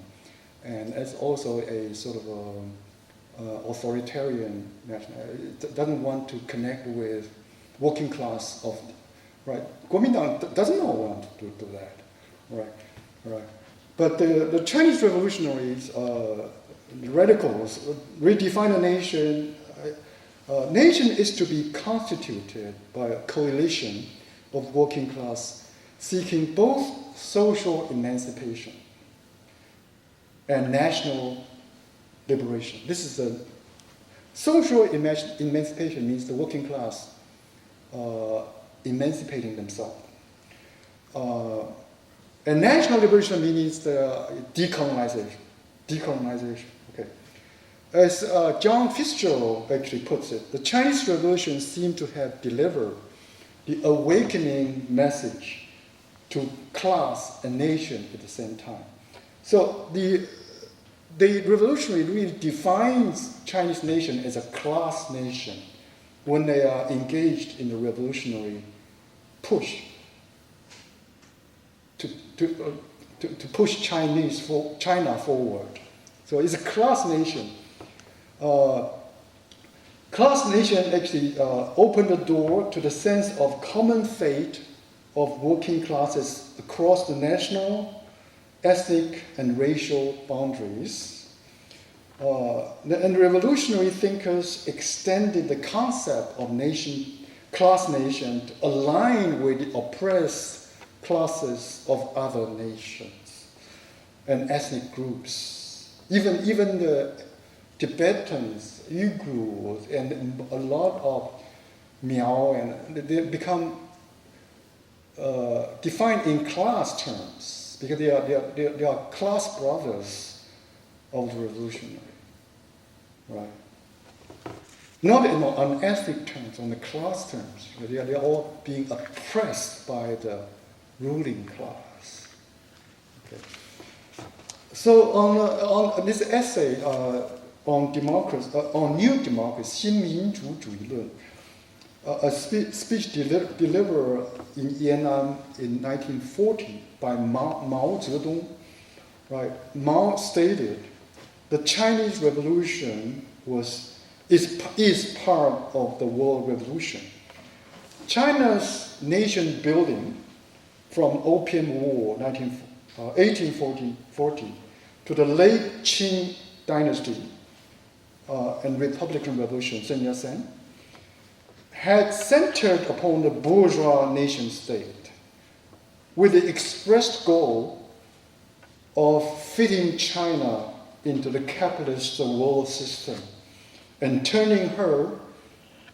and it's also a sort of authoritarian national. It doesn't want to connect with working class of, right? Kuomintang doesn't want to do that, right? But the Chinese revolutionaries, the radicals, redefine the nation. Nation is to be constituted by a coalition of working class seeking both social emancipation and national liberation. This is a social emancipation means the working class emancipating themselves. And national liberation means the decolonization. Okay. As John Fitzgerald actually puts it, the Chinese Revolution seemed to have delivered the awakening message to class and nation at the same time. So the revolutionary really defines Chinese nation as a class nation when they are engaged in the revolutionary push to push China forward. So it's a class nation. Class nation actually opened the door to the sense of common fate of working classes across the national, ethnic, and racial boundaries. And revolutionary thinkers extended the concept of class nation to align with the oppressed classes of other nations and ethnic groups. Even the Tibetans, Uyghurs, and a lot of Miao, and they become defined in class terms because they are class brothers of the revolutionary, right? Not on ethnic terms, on the class terms. They are all being oppressed by the ruling class. Okay. So on this essay on democracy, on new democracy, 新民主主义论, a speech delivered in Yan'an in 1940 by Mao Zedong, right? Mao stated, the Chinese Revolution is part of the world revolution. China's nation building from Opium War 1840 to the late Qing dynasty and Republican Revolution, Sun Yat-sen, had centered upon the bourgeois nation state with the expressed goal of fitting China into the capitalist world system and turning her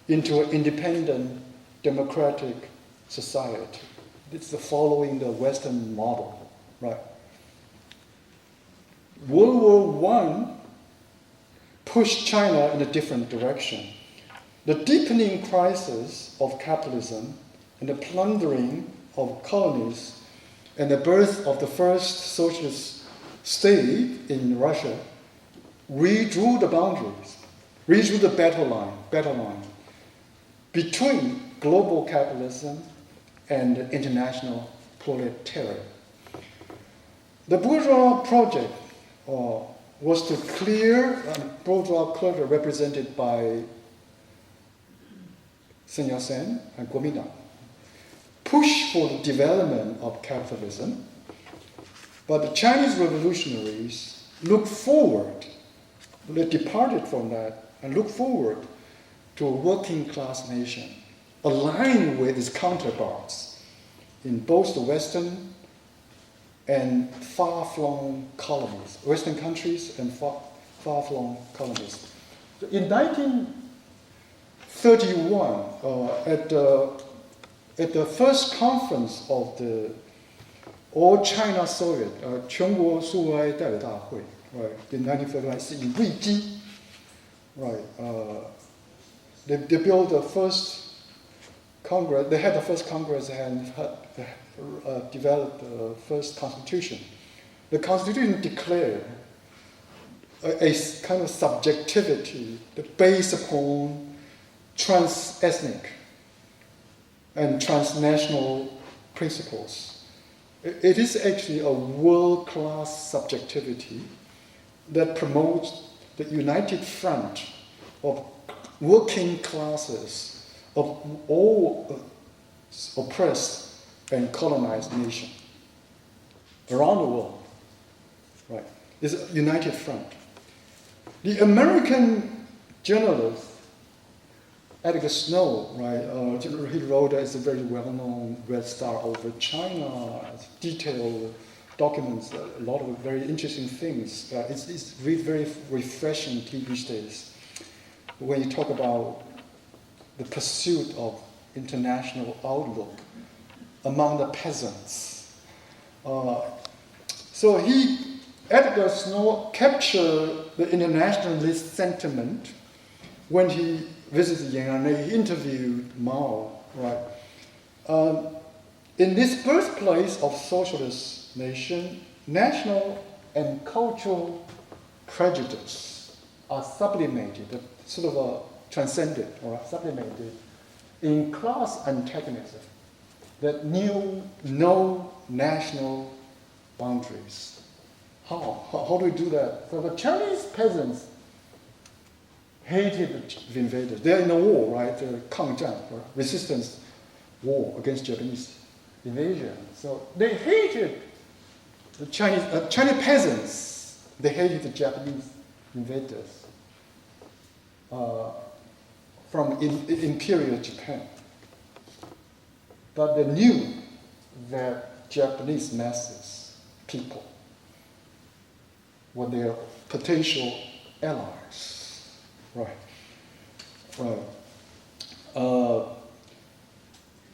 into an independent, democratic society. It's following the Western model, right? World War I pushed China in a different direction. The deepening crisis of capitalism and the plundering of colonies and the birth of the first socialist state in Russia redrew the boundaries, redrew the battle line between global capitalism and the international proletariat. The bourgeois project was to clear bourgeois clutter represented by Sun Yat-sen and Kuomintang, push for the development of capitalism, but the Chinese revolutionaries looked forward, they departed from that and looked forward to a working class nation, aligned with its counterparts in both the Western and far-flung colonies, Western countries and far-flung colonies. In 1931, at the first conference of the All China Soviet, 全国苏维埃代表大会, right, in 1931, in Beijing, right, they built the first Congress, they had the first Congress and developed the first constitution. The constitution declared a kind of subjectivity based upon trans-ethnic and transnational principles. It is actually a world-class subjectivity that promotes the united front of working classes of all oppressed and colonized nations around the world. Right? It's a united front. The American journalist Edgar Snow, right? He wrote as a very well-known Red Star over China, detailed documents, a lot of very interesting things. It's really very refreshing these days when you talk about the pursuit of international outlook among the peasants. So he Edgar Snow captured the internationalist sentiment when he visited Yan'an. He interviewed Mao, right? In this birthplace of socialist nation, national and cultural prejudice are sublimated, sort of transcended or sublimated in class antagonism that knew no national boundaries. How do we do that? So the Chinese peasants hated the invaders. They're in a war, right? Kangzhan, or resistance war against Japanese invasion. So they hated the Chinese peasants. They hated the Japanese invaders from imperial Japan. But they knew that Japanese masses, people, were their potential allies, right?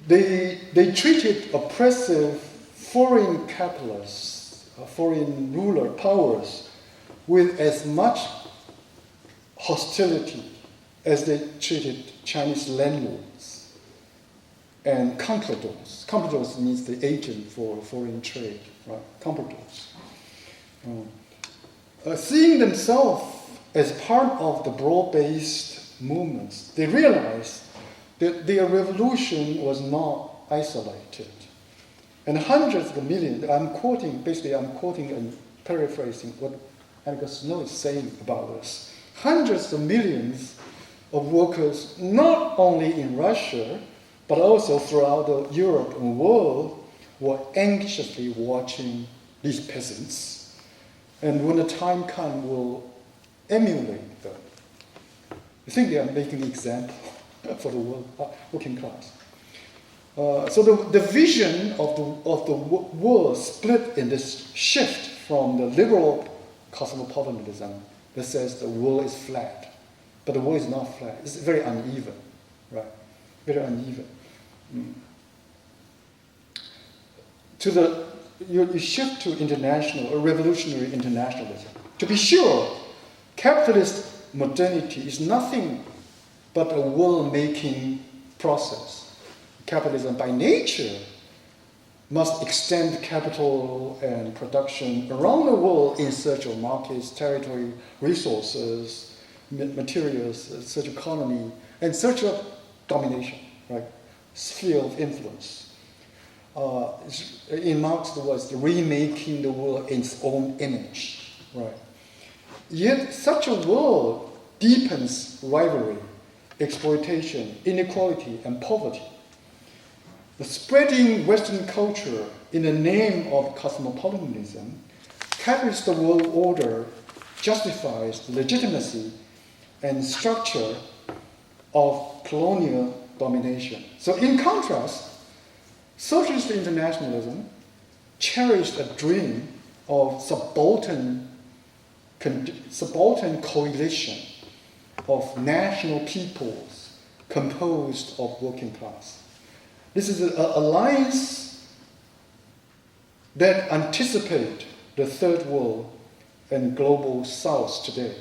They treated oppressive foreign capitalists, foreign ruler powers, with as much hostility as they treated Chinese landlords and compradors. Compradors means the agent for foreign trade, right? Compradors. Seeing themselves as part of the broad-based movements, they realized that their revolution was not isolated. And hundreds of millions, I'm quoting and paraphrasing what Edgar Snow is saying about this. Hundreds of millions of workers, not only in Russia, but also throughout the Europe and world, were anxiously watching these peasants. And when the time comes, will emulate them. I think they are making an example for the working class. So the vision of the world split in this shift from the liberal cosmopolitanism that says the world is flat, but the world is not flat. It's very uneven, right? Very uneven. You shift to international or revolutionary internationalism. To be sure, capitalist modernity is nothing but a world-making process. Capitalism by nature must extend capital and production around the world in search of markets, territory, resources, materials, search economy, and search of domination, right? Sphere of influence. In Marx's words, remaking the world in its own image, right? Yet such a world deepens rivalry, exploitation, inequality, and poverty. The spreading Western culture in the name of cosmopolitanism, capitalist world order justifies the legitimacy and structure of colonial domination. So in contrast, socialist internationalism cherished a dream of subaltern coalition of national peoples composed of working class. This is an alliance that anticipates the third world and global south today.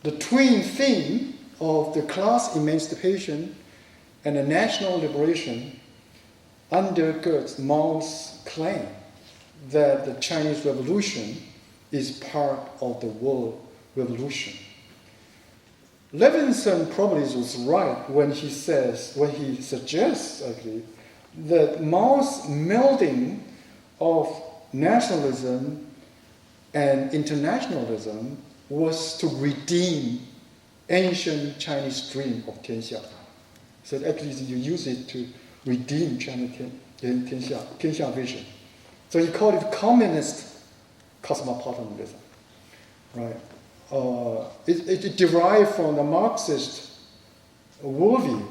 The twin theme of the class emancipation and the national liberation undergirds Mao's claim that the Chinese Revolution is part of the world revolution. Levinson probably was right when he suggests actually that Mao's melding of nationalism and internationalism was to redeem ancient Chinese dream of tianxia. So actually you use it to redeem China tianxia vision. So he called it communist cosmopolitanism, right? It derived from the Marxist worldview,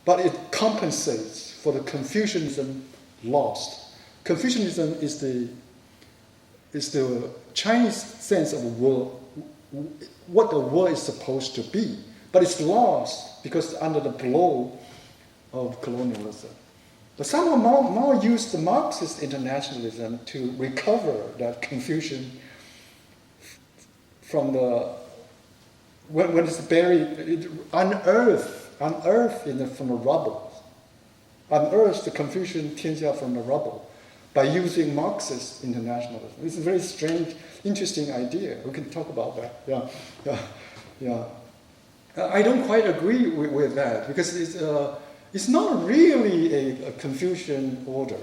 but it compensates for the Confucianism lost. Confucianism is the Chinese sense of the world, what the world is supposed to be, but it's lost because under the blow of colonialism. But somehow Mao used the Marxist internationalism to recover that confusion from when it's buried, unearthed from the rubble. Unearthed the confucian tianxia from the rubble by using Marxist internationalism. It's a very strange, interesting idea. We can talk about that. Yeah. I don't quite agree with that because it's not really a Confucian order,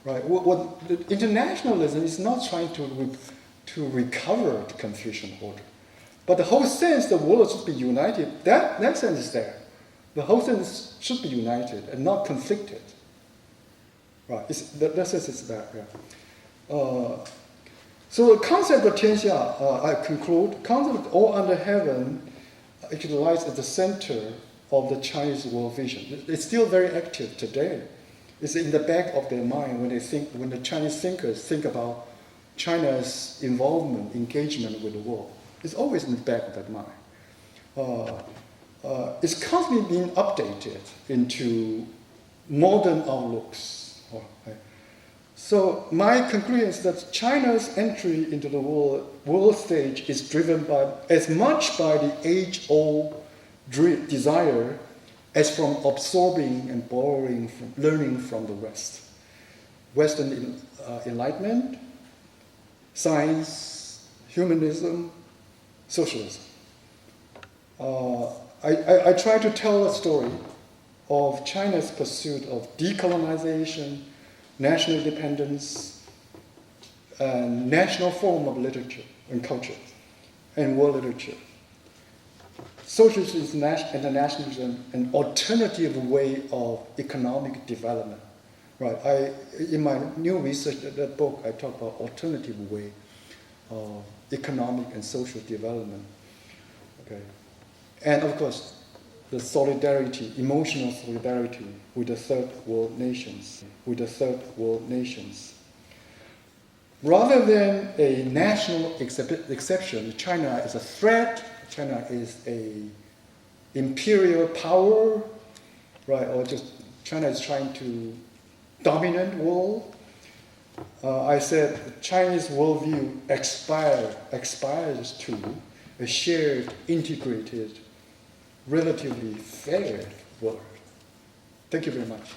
right? What the internationalism is not trying to recover the Confucian order, but the whole sense the world should be united. That sense is there. The whole sense should be united and not conflicted. Right? That sense is there. Yeah. So the concept of tianxia, I conclude, concept of all under heaven actually lies at the center of the Chinese world vision. It's still very active today. It's in the back of their mind when the Chinese thinkers think about China's involvement, engagement with the world. It's always in the back of their mind. It's constantly being updated into modern outlooks. So my conclusion is that China's entry into the world stage is driven as much by the age-old desire as from absorbing and borrowing, learning from the West. Western enlightenment, science, humanism, socialism. I try to tell a story of China's pursuit of decolonization, national independence, and national form of literature and culture, and world literature. Socialist internationalism, an alternative way of economic development. Right. In my new research, that book, I talk about alternative way of economic and social development. Okay. And of course, the solidarity, emotional solidarity with the third world nations, Rather than a national exception, China is a threat, China is a imperial power, right? Or just China is trying to dominate world. I said the Chinese worldview aspires to a shared, integrated, relatively fair world. Thank you very much.